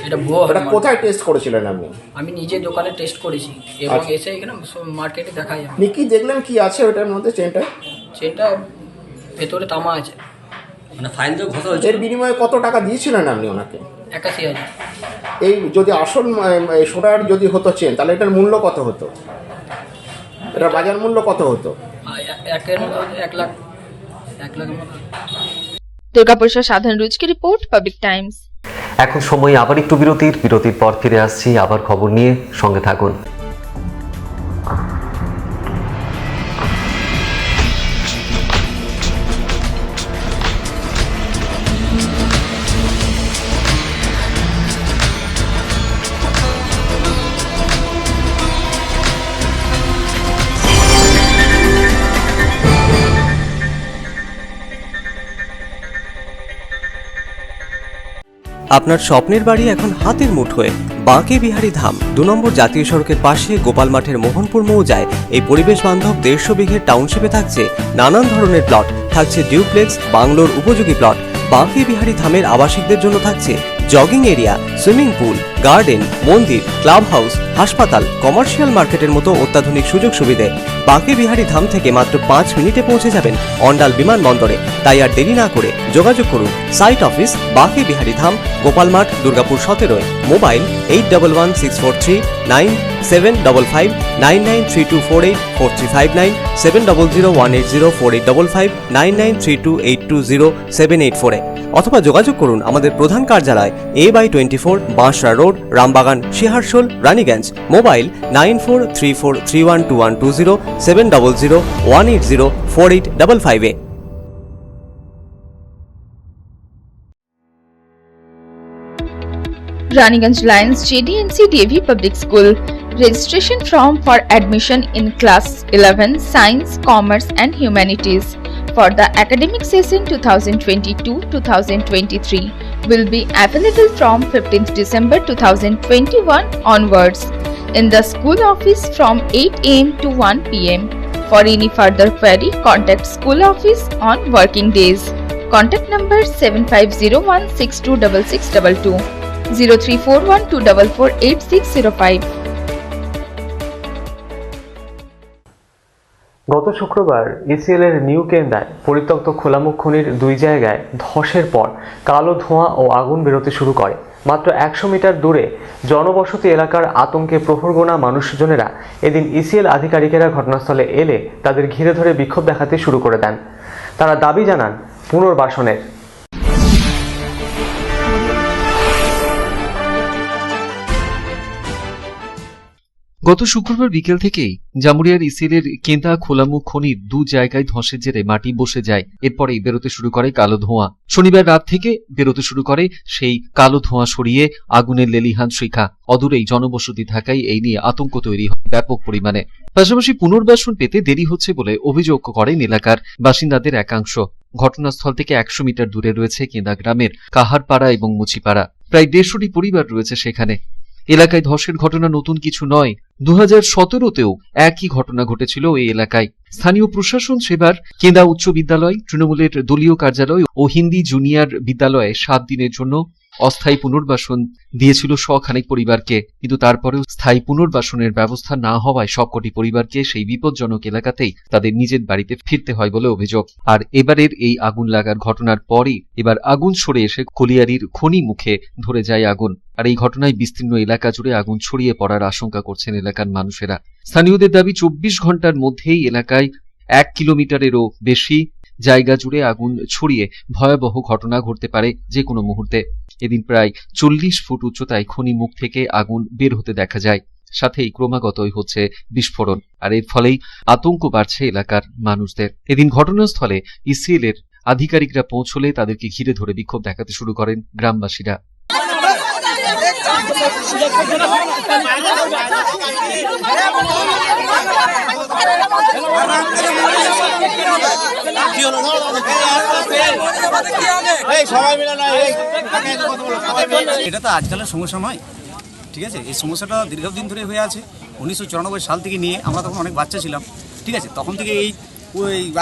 এটা ভুয়ো। এটা কোথায় টেস্ট করেছিলেন আপনি? আমি নিজে দোকানে টেস্ট করেছি এবং এসে এখানে মার্কেটে দেখাই। আপনি কি দেখলেন কি আছে ওটার মধ্যে? চেনটা ভেতরে তামা আছে, মানে ফাইল তো ঘষা হয়েছে। এর বিনিময়ে কত টাকা দিয়েছিলেন আপনি ওনাকে? 81,000। এই যদি আসল সোনার যদি হতো চেন, তাহলে এটার মূল্য কত হতো? এটার বাজার মূল্য কত হতো? 1 লাখ। দুর্গাপুর সাধারণ রুজ की रिपोर्ट पब्लिक टाइम्स। এখন সময় আবার একটু বিরতির পর ফিরে আসছি আবার খবর নিয়ে, সঙ্গে থাকুন। আপনার স্বপ্নের বাড়ি এখন হাতের মুঠোয়। বাঁকে বিহারী ধাম 2 নম্বর জাতীয় সড়কের পাশে গোপাল মাঠের মোহনপুর মৌজায় এই পরিবেশ বান্ধব 150 বিঘের টাউনশিপে থাকছে নানান ধরনের প্লট, থাকছে ডিউপ্লেক্স, বাংলোর উপযোগী প্লট। বাঁকে বিহারী ধামের আবাসিকদের জন্য থাকছে jogging area, swimming pool, garden, মন্দির, ক্লাব হাউস, হাসপাতাল, কমার্শিয়াল মার্কেটের মতো অত্যাধুনিক সুযোগ সুবিধে। বাঁকে বিহারী ধাম থেকে মাত্র 5 মিনিটে পৌঁছে যাবেন অন্ডাল বিমানবন্দরে। তাই আর দেরি না করে যোগাযোগ করুন। সাইট অফিস বাঁকে বিহারী ধাম, গোপাল মাঠ, দুর্গাপুর 17। মোবাইল 8116439755 9932484359 7001804855 9932820784 অথবা যোগাযোগ করুন আমাদের প্রধান কার্যালয় A/24 Banshra road, Rambagan, Siharsol, Raniganj. Mobile 9434312120 7001804855। Raniganj Lions JDNC DAV Public School. Registration form for admission in class 11 Science, Commerce and Humanities for the academic session 2022-2023 will be available from 15th December 2021 onwards in the school office from 8 am to 1 pm. For any further query, contact school office on working days. Contact number 7501626622 0341244865। গত শুক্রবার ECL এর new কেন্দায় পরিত্যক্ত খোলামুখ খনির 2 জায়গায় ধসের পর কালো ধোঁয়া ও আগুন বেরোতে শুরু করে। মাত্র 100 মিটার দূরে জনবসতি এলাকার আতঙ্কে প্রহরগোনা মানুষজনেরা এদিন ইসিএল আধিকারিকেরা ঘটনাস্থলে এলে তাদের ঘিরে ধরে বিক্ষোভ দেখাতে শুরু করে দেন। তারা দাবি জানান পুনর্বাসনের। গত শুক্রবার বিকেল থেকেই জামুরিয়ার ইসিএলের কেন্দা খোলামুখ খনির 2 জায়গায় ধসের জেরে মাটি বসে যায়। এরপরেই বেরোতে শুরু করে কালো ধোঁয়া। শনিবার রাত থেকে বেরোতে শুরু করে সেই কালো ধোঁয়া সরিয়ে আগুনের লেলিহান শিখা। অদূরেই জনবসতি থাকায় এই নিয়ে আতঙ্ক তৈরি হয় ব্যাপক পরিমাণে। পাশাপাশি পুনর্বাসন পেতে দেরি হচ্ছে বলে অভিযোগ করেন এলাকার বাসিন্দাদের একাংশ। ঘটনাস্থল থেকে 100 মিটার দূরে রয়েছে কেন্দা গ্রামের কাহারপাড়া এবং মুচিপাড়া। প্রায় 150টি পরিবার রয়েছে সেখানে। এলাকায় ধসের ঘটনা নতুন কিছু নয়। 2017তেও একই ঘটনা ঘটেছিল এই এলাকায়। স্থানীয় প্রশাসন সেবার কেন্দা উচ্চ বিদ্যালয়, তৃণমূলের দলীয় কার্যালয় ও হিন্দি জুনিয়র বিদ্যালয়ে 7 দিনের জন্য অস্থায়ী পুনর্বাসন দিয়েছিল শখানেক পরিবারকে, কিন্তু তারপরেও স্থায়ী পুনর্বাসনের ব্যবস্থা না হওয়ায় সবকটি পরিবারকে সেই বিপজ্জনক এলাকাতেই তাদের নিজের বাড়িতে ফিরতে হয় বলে অভিযোগ। আর এবারের এই আগুন লাগার ঘটনার পরই এবার আগুন ছড়ে এসে কলিয়ারির খনি মুখে ধরে যায় আগুন। আর এই ঘটনায় বিস্তীর্ণ এলাকা জুড়ে আগুন ছড়িয়ে পড়ার আশঙ্কা করছেন এলাকার মানুষেরা। স্থানীয়দের দাবি 24 ঘন্টার মধ্যেই এলাকায় 1 কিলোমিটারেরও বেশি জায়গা জুড়ে আগুন ছড়িয়ে ভয়াবহ ঘটনা ঘটতে পারে যে কোনো মুহূর্তে। এদিন প্রায় 40 ফুট উচ্চতায় খনি মুখ থেকে আগুন বের হতে দেখা যায়, সাথেই ক্রমাগতই হচ্ছে বিস্ফোরণ। আর এর ফলেই আতঙ্ক বাড়ছে এলাকার মানুষদের। এদিন ঘটনাস্থলে ইসিএল এর আধিকারিকরা পৌঁছলে তাদেরকে ঘিরে ধরে বিক্ষোভ দেখাতে শুরু করেন গ্রামবাসীরা। এটা তো আজকালের সমস্যা নয়, ঠিক আছে। এই সমস্যাটা দীর্ঘদিন ধরে হয়ে আছে। 1994 সাল থেকে নিয়ে আমরা তখন অনেক বাচ্চা ছিলাম, ঠিক আছে, তখন থেকে এই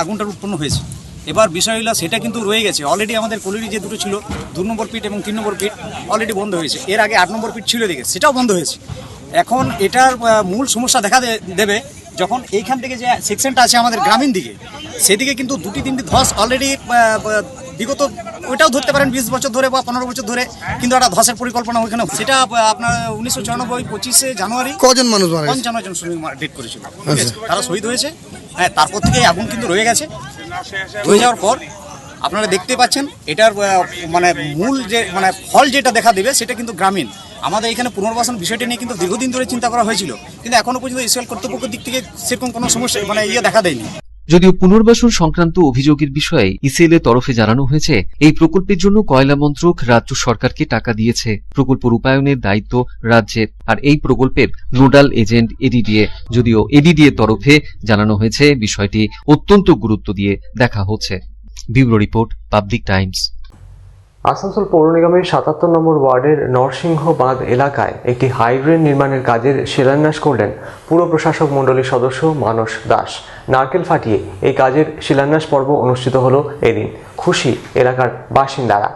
আগুনটার উৎপন্ন হয়েছে। এবার বিষয় হলো সেটা কিন্তু রয়ে গেছে। অলরেডি আমাদের কলিরি যে দুটো ছিল, 2 নম্বর পিট এবং 3 নম্বর পিট অলরেডি বন্ধ হয়েছে। এর আগে 8 নম্বর পিট ছিল দিকে, সেটাও বন্ধ হয়েছে। এখন এটার মূল সমস্যা দেখা দেবে যখন এইখান থেকে যে সেকশনটা আছে আমাদের গ্রামীণ দিকে, সেদিকে কিন্তু 2-3টি ধস অলরেডি বিগত ওইটাও ধরতে পারেন 20 বছর ধরে বা 15 বছর ধরে, কিন্তু একটা ধসের পরিকল্পনা ওইখানে। সেটা আপনার 1994 25শে জানুয়ারি কজন মানুষ মারা গেছে? 55 জন শ্রমিক ডেট করেছিল, তারা শহীদ হয়েছে। হ্যাঁ, তারপর থেকে আগুন কিন্তু রয়ে গেছে। হয়ে যাওয়ার পর আপনারা দেখতে পাচ্ছেন এটার মানে মূল যে মানে ফল যেটা দেখা দেবে সেটা কিন্তু গ্রামীণ। আমাদের এখানে পুনর্বাসন বিষয়টা নিয়ে কিন্তু দীর্ঘদিন ধরে চিন্তা করা হয়েছিল, কিন্তু এখনো পর্যন্ত ইসরায়েল কর্তৃপক্ষের দিক থেকে সেরকম কোনো সমস্যা মানে দেখা দেয়নি। যদিও পুনর্বাসন সংক্রান্ত অভিযোগের বিষয়ে ইসিএল এর তরফে জানানো হয়েছে, এই প্রকল্পের জন্য কয়লা মন্ত্রক রাজ্য সরকারকে টাকা দিয়েছে। প্রকল্প রূপায়ণের দায়িত্ব রাজ্যের, আর এই প্রকল্পের নোডাল এজেন্ট এডিডিএ। যদিও এডিডিএ তরফে জানানো হয়েছে বিষয়টি অত্যন্ত গুরুত্ব দিয়ে দেখা হচ্ছে। Bureau report, Public Times. Asansol পৌর নিগমের 77 নম্বর ওয়ার্ডের নরসিংহ বাঁধ এলাকায় একটি হাইড্রেন নির্মাণের কাজের শিলান্যাস করলেন পুর প্রশাসক মণ্ডলীর সদস্য মানস দাস। নারকেল ফাটিয়ে এই কাজের শিলান্যাস পর্ব অনুষ্ঠিত হলো এদিন। খুশি এলাকার বাসিন্দারা।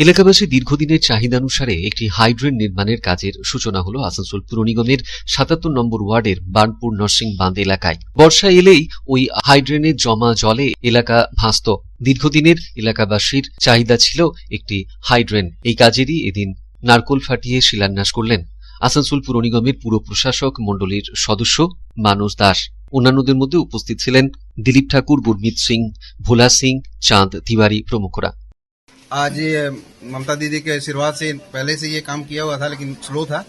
এলাকাবাসী দীর্ঘদিনের চাহিদানুসারে একটি হাইড্রেন নির্মাণের কাজের সূচনা হলো আসানসোল পুর নিগমের 77 নম্বর ওয়ার্ডের বার্নপুর নরসিং বাঁধ এলাকায়। বর্ষা এলেই ওই হাইড্রেনের জমা জলে এলাকা ভাসত। দীর্ঘদিনের এলাকাবাসীর চাহিদা ছিল একটি হাইড্রেন। এই কাজেরই এদিন নারকোল ফাটিয়ে শিলান্যাস করলেন আসানসোল পুর নিগমের পুর প্রশাসক মণ্ডলীর সদস্য মানস দাস। অন্যান্যদের মধ্যে উপস্থিত ছিলেন দিলীপ ঠাকুর, গুরমিত সিং, ভোলা সিং, চাঁদ तिवारी प्रमुखरा। आज ये ममता दीदी के आशीर्वाद से पहले से ये काम किया हुआ था, लेकिन स्लो था।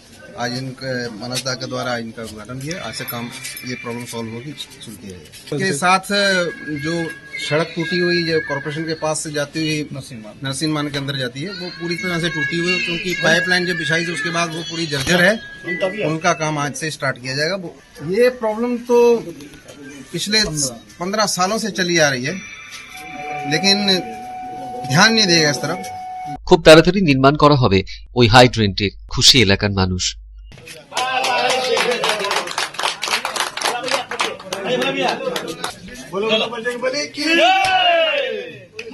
आज इनके मनसदा के द्वारा इनका उद्घाटन किया। आज से काम ये प्रॉब्लम सॉल्व होगी, शुरू किया जाएगा। इसके साथ जो सड़क टूटी हुई जो कॉर्पोरेशन के पास से जाती हुई नरसिंहमान के अंदर जाती है, वो पूरी तरह से टूटी हुई, क्योंकि पाइपलाइन जब बिछाई थी उसके बाद वो पूरी जर्जर है। उनका काम आज से स्टार्ट किया जाएगा। ये प्रॉब्लम तो पिछले 15 सालों से चली आ रही है, लेकिन ध्यान नहीं देगा इस तरफ। খুব তাড়াতাড়ি নির্মাণ করা হবে ওই হাইড্রেনটি। খুশি এলাকার মানুষ।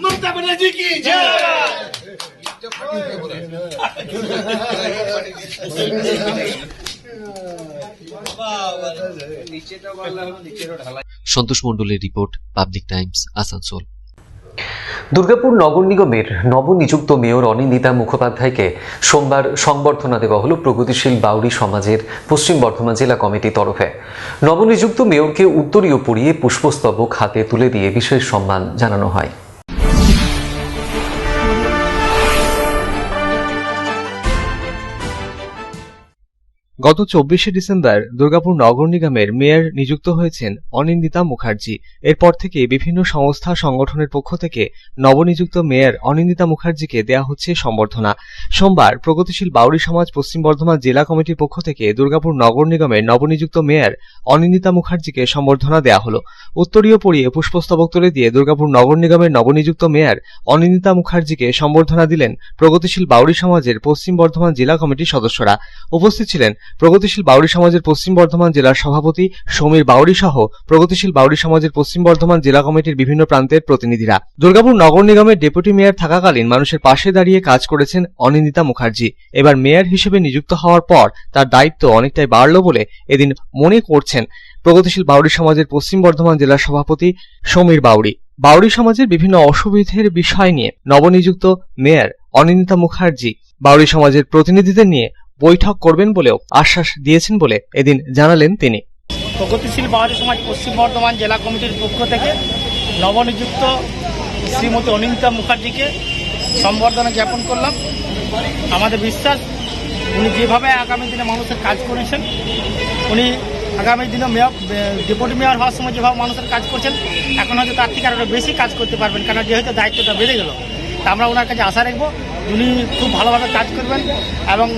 ममता बनर्जी की जय। সন্তোষ মণ্ডলের report, Public Times, Asansol. Durgapur নগর নিগমের নবনিযুক্ত মেয়র অনিন্দিতা মুখোপাধ্যায়কে সোমবার সংবর্ধনা দেওয়া হল প্রগতিশীল বাউরি সমাজের পশ্চিম বর্ধমান জেলা কমিটির তরফে। নবনিযুক্ত মেয়রকে উত্তরীয় পরিয়ে পুষ্পস্তবক হাতে তুলে দিয়ে বিশেষ সম্মান জানানো হয়। গত 24শে ডিসেম্বর দুর্গাপুর নগর নিগমের মেয়র নিযুক্ত হয়েছেন অনিন্দিতা মুখার্জি। এরপর থেকে বিভিন্ন সংস্থা সংগঠনের পক্ষ থেকে নবনিযুক্ত মেয়র অনিন্দিতা মুখার্জিকে দেয়া হচ্ছে সম্বর্ধনা। সোমবার প্রগতিশীল বাউরি সমাজ পশ্চিম বর্ধমান জেলা কমিটির পক্ষ থেকে দুর্গাপুর নগর নিগমের নবনিযুক্ত মেয়র অনিন্দিতা মুখার্জিকে সম্বর্ধনা দেয়া হলো। উত্তরীয় পরিয়ে পুষ্পস্তবক তুলে দিয়ে দুর্গাপুর নগর নিগমের নবনিযুক্ত মেয়র অনিন্দিতা মুখার্জিকে সম্বর্ধনা দিলেন প্রগতিশীল বাউরি সমাজের পশ্চিম বর্ধমান জেলা কমিটির সদস্যরা। উপস্থিত ছিলেন প্রগতিশীল বাউরি সমাজের পশ্চিম বর্ধমান জেলার সভাপতি সমীর বাউরি সহ প্রগতিশীল বাউরি সমাজের পশ্চিম বর্ধমান জেলা কমিটির বিভিন্ন প্রান্তের প্রতিনিধিরা। দুর্গাপুর নগর নিগমের ডেপুটি মেয়র থাকাকালীন মানুষের পাশে দাঁড়িয়ে কাজ করেছেন অনিন্দিতা মুখার্জি। এবার মেয়র হিসেবে নিযুক্ত হওয়ার পর তার দায়িত্ব অনেকটাই বাড়ল বলে এদিন মনে করছেন প্রগতিশীল বাউরি সমাজের পশ্চিম বর্ধমান জেলার সভাপতি সমীর বাউরি। বাউরি সমাজের বিভিন্ন অসুবিধার বিষয় নিয়ে নবনিযুক্ত মেয়র অনিন্দিতা মুখার্জি বাউরি সমাজের প্রতিনিধিদের নিয়ে বৈঠক করবেন বলেও আশ্বাস দিয়েছেন বলে এদিন জানালেন তিনি। প্রগতিশীল বাউরি সমাজ পশ্চিম বর্ধমান জেলা কমিটির পক্ষ থেকে নবনিযুক্ত শ্রীমতী অনিন্দিতা মুখার্জিকে সম্বর্ধনা জ্ঞাপন করলাম। আমাদের বিশ্বাস উনি যেভাবে আগামী দিনে মানুষের কাজ করেছেন, উনি আগামী দিনে মেয়র ডেপুটি মেয়র হওয়ার সময় যেভাবে মানুষের কাজ করছেন, এখন হয়তো তার থেকে আরও বেশি কাজ করতে পারবেন, কারণ যেহেতু দায়িত্বটা বেড়ে গেল। তা আমরা ওনার কাছে আশা রাখবো উনি খুব ভালোভাবে কাজ করবেন এবং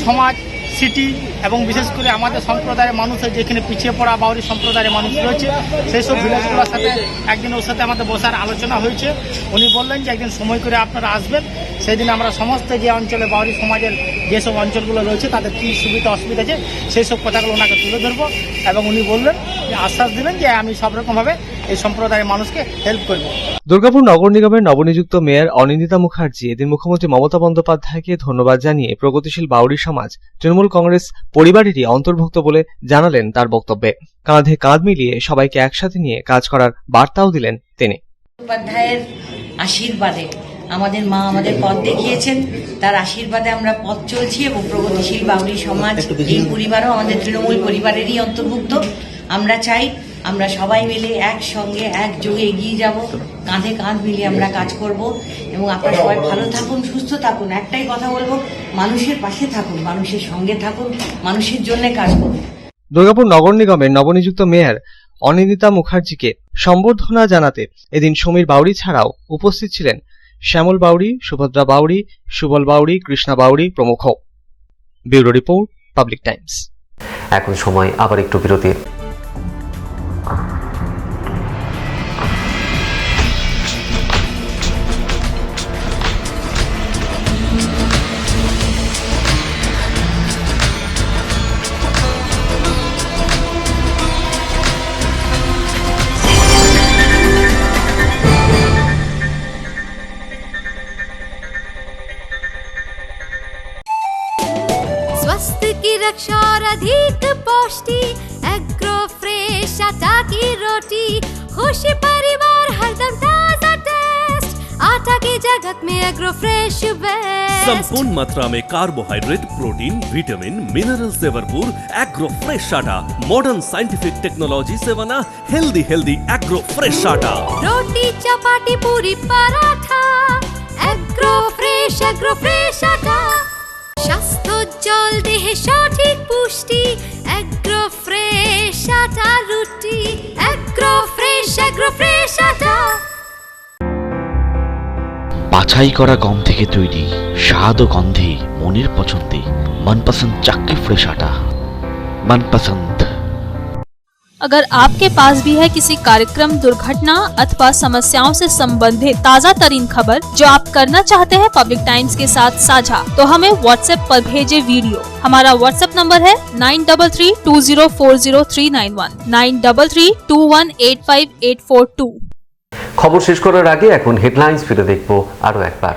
সমাজ, সিটি এবং বিশেষ করে আমাদের সম্প্রদায়ের মানুষের যেখানে পিছিয়ে পড়া বাউরি সম্প্রদায়ের মানুষ রয়েছে সেই সব ভিলেজগুলোর সাথে একদিন ওর সাথে আমাদের বসার আলোচনা হয়েছে। উনি বললেন যে একদিন সময় করে আপনারা আসবেন, সেই দিন আমরা সমস্ত যে অঞ্চলে বাউরি সমাজের যেসব অঞ্চলগুলো রয়েছে তাদের কী সুবিধা অসুবিধা আছে সেই সব কথাগুলো ওনাকে তুলে ধরবো। এবং উনি বললেন যে আশ্বাস দিলেন যে আমি সব রকমভাবে এই সম্প্রদায়ের মানুষকে হেল্প করব। দুর্গাপুর নগর নিগমের নবনিযুক্ত মেয়র অনিন্দিতা মুখার্জি এদিন মুখ্যমন্ত্রী মমতা বন্দ্যোপাধ্যায়কে ধন্যবাদ জানিয়ে প্রগতিশীল বাউরি সমাজ তৃণমূল কংগ্রেস পরিবারেরই অন্তর্ভুক্ত বলে জানালেন তার বক্তব্যে। কাঁধে কাঁধ মিলিয়ে সবাইকে একসাথে নিয়ে কাজ করার বার্তাও দিলেন তিনি। উপাধ্যায়ের আশীর্বাদে আমাদের মা আমাদের পথ দেখিয়েছেন, তার আশীর্বাদে আমরা পথ চলছি এবং প্রগতিশীল বাউরি সমাজ এই পরিবারও আমাদের তৃণমূল পরিবারেরই অন্তর্ভুক্ত। আমরা চাই আমরা সবাই মিলে একসঙ্গে একযোগে এগিয়ে যাব, কাঁধে কাঁধ মিলিয়ে আমরা কাজ করব এবং আপনারা সবাই ভালো থাকুন, সুস্থ থাকুন। একটাই কথা বলবো, মানুষের পাশে থাকুন, মানুষের সঙ্গে থাকুন, মানুষের জন্য কাজ করুন। দুর্গাপুর নগর নিগমের নবনিযুক্ত মেয়র অনিন্দিতা মুখার্জিকে সম্বর্ধনা জানাতে এদিন সমীর বাউরি ছাড়াও উপস্থিত ছিলেন শ্যামল বাউরি, সুভদ্রা বাউরি, সুবল বাউরি, কৃষ্ণা বাউরি প্রমুখ। Bureau report, Public Times. এখন সময় আবার একটু বিরতির। स्वास्थ्य की रक्षा और अधिक पौष्टि, एग्रो फ्रेश आटा की रोटी, खुशी परिवार हरदम ताजा टेस्ट, आटा की जगत में एग्रो फ्रेश बेस्ट। संपूर्ण मात्रा में कार्बोहाइड्रेट, प्रोटीन, विटामिन, मिनरल से भरपूर एग्रो फ्रेश आटा मॉडर्न साइंटिफिक टेक्नोलॉजी से बना हेल्दी एग्रो फ्रेश आटा। रोटी चपाटी पूरी पराठा, एग्रो फ्रेश आटा। স্বাস্থ্যোজ্জ্বল দেহে সঠিক পুষ্টি, এগ্রো ফ্রেশ আটা রুটি, এগ্রো ফ্রেশ আটা। বাছাই করা গম থেকে তৈরি, স্বাদ ও গন্ধে মনের পছন্দে मनपसंद चक्की फ्रेश आटा, मनपसंद। अगर आपके पास भी है किसी कार्यक्रम, दुर्घटना अथवा समस्याओं से संबंधित ताज़ा तरीन खबर जो आप करना चाहते हैं पब्लिक टाइम्स के साथ साझा, तो हमें व्हाट्सएप पर भेजे वीडियो। हमारा व्हाट्सएप नंबर है 9332040391, 9332185842। খবর শেষ করার আগে এখন হেডলাইন্স ফিরে দেখব আরো একবার।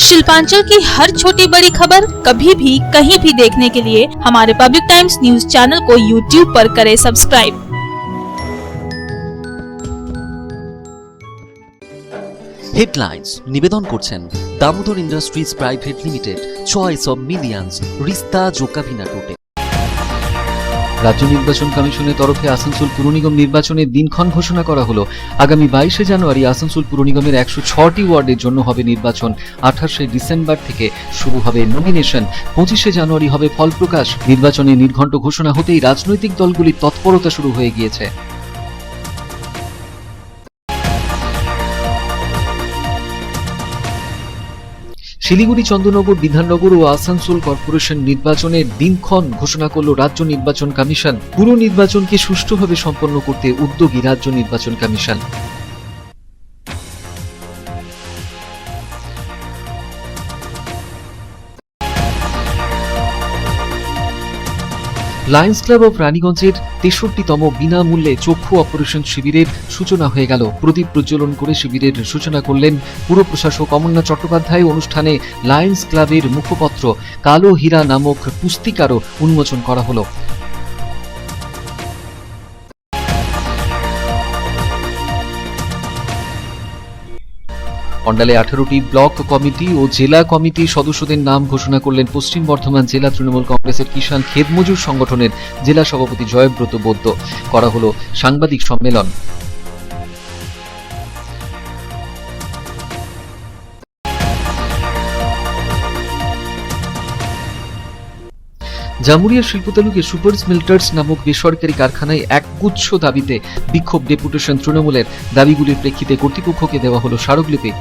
शिल्पांचल की हर छोटी बड़ी खबर कभी भी कहीं भी देखने के लिए हमारे पब्लिक टाइम्स न्यूज चैनल को YouTube पर करें सब्सक्राइब। হেডলাইন্স নিবেদন করছেন Damodar Industries Private Limited, choice of millions, রিস্তা জোকাভিনা টোটে। রাজ্য নির্বাচন কমিশনের তরফে আসানসোল পুর নিগম নির্বাচনের দিনক্ষণ ঘোষণা করা হলো। আগামী 22শে জানুয়ারি আসানসোল পুর নিগমের 106টি ওয়ার্ডের জন্য হবে নির্বাচন। 28শে ডিসেম্বর থেকে শুরু হবে নমিনেশন। 25শে জানুয়ারি হবে ফল প্রকাশ। নির্বাচনের নির্ঘণ্ট ঘোষণা হতেই রাজনৈতিক দলগুলির তৎপরতা শুরু হয়ে গিয়েছে। শিলিগুড়ি, চন্দ্রনগর, বিধাননগর ও আসানসোল কর্পোরেশন নির্বাচনের দিনক্ষণ ঘোষণা করল রাজ্য নির্বাচন কমিশন। পুরো নির্বাচনকে সুষ্ঠুভাবে সম্পন্ন করতে উদ্যোগী রাজ্য নির্বাচন কমিশন। লায়ন্স ক্লাব অফ রানীগঞ্জের 63তম বিনামূল্যে চক্ষু অপারেশন শিবিরের সূচনা হয়ে গেল। প্রদীপ প্রজ্বলন করে শিবিরের সূচনা করলেন পুর প্রশাসক অমরনাথ চট্টোপাধ্যায়। অনুষ্ঠানে লায়ন্স ক্লাবের মুখপত্র কালো হীরা নামক পুস্তিকারও উন্মোচন করা হলো। অন্ডালে 18টি ব্লক কমিটি ও জেলা কমিটি সদস্যদের নাম ঘোষণা করলেন পশ্চিম বর্ধমান জেলা তৃণমূল কংগ্রেসের কিষাণ খেত মজুর সংগঠনের জেলা সভাপতি জয়ব্রত বৈদ্য। করা হলো সাংবাদিক সম্মেলন। জামুরিয়ার শিল্পতালুকে সুপার স্মেল্টার্স নামক বেসরকারি কারখানায় একগুচ্ছ দাবিতে বিক্ষোভ ডেপুটেশন তৃণমূলের। দাবিগুলির প্রেক্ষিতে কর্তৃপক্ষকে দেওয়া হলো স্মারকলিপি।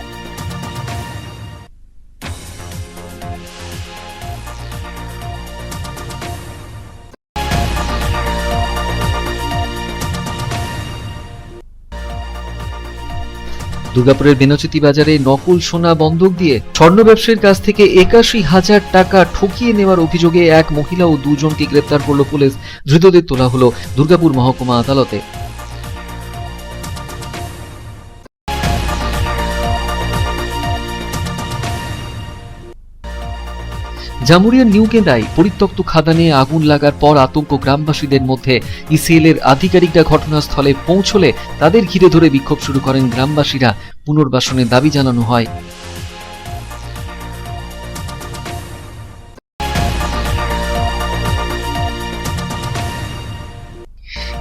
দুর্গাপুরের বেনচিতি বাজারে নকল সোনা বন্ধক দিয়ে স্বর্ণ ব্যবসায়ীর কাছ থেকে ৮১,০০০ টাকা ঠকিয়ে নেওয়ার অভিযোগে এক মহিলা ও দুজনকে গ্রেপ্তার করল পুলিশ। ধৃতদের তোলা হলো দুর্গাপুর মহকুমা আদালতে। জামুরিয়ার নিউ কেন্দায় পরিত্যক্ত খাদানে আগুন লাগার পর আতঙ্ক গ্রামবাসীদের মধ্যে। ইসিএল এর আধিকারিকরা ঘটনাস্থলে পৌঁছলে তাদের ঘিরে ধরে বিক্ষোভ শুরু করেন গ্রামবাসীরা। পুনর্বাসনের দাবি জানানো হয়।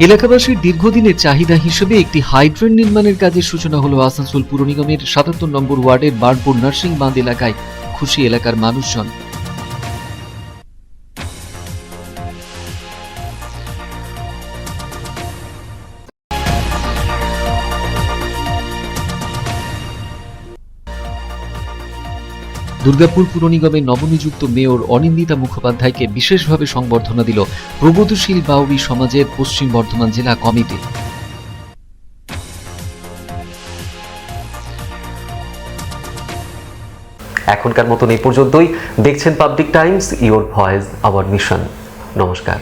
এলাকাবাসীর দীর্ঘদিনের চাহিদা হিসেবে একটি হাইড্রেন নির্মাণের কাজের সূচনা হলো আসানসোল পুর নিগমের ৭৭ নম্বর ওয়ার্ডের বার্নপুর নার্সিং বাঁধ এলাকায়। খুশি এলাকার মানুষজন। দুর্গাপুর পুর নিগমের নবনিযুক্ত মেয়র অনিন্দিতা মুখোপাধ্যায়কে বিশেষভাবে সংবর্ধনা দিল প্রগতিশীল বাউরি সমাজের পশ্চিম বর্ধমান জেলা কমিটি। এখনকার মতন এই পর্যন্তই। দেখছেন public Times, your voice hour mission. নমস্কার।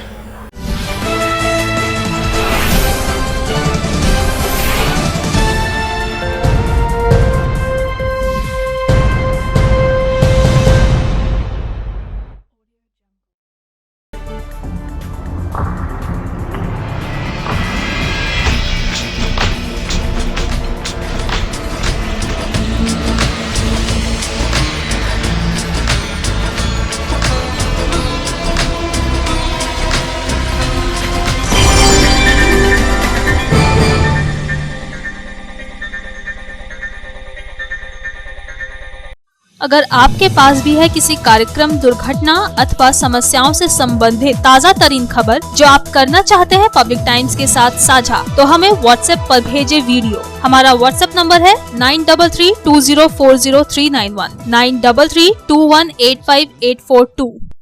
अगर आपके पास भी है किसी कार्यक्रम, दुर्घटना अथवा समस्याओं से संबंधित ताज़ा तरीन खबर जो आप करना चाहते हैं पब्लिक टाइम्स के साथ साझा, तो हमें व्हाट्सएप पर भेजे वीडियो। हमारा व्हाट्सएप नंबर है 9332040391 9332185842।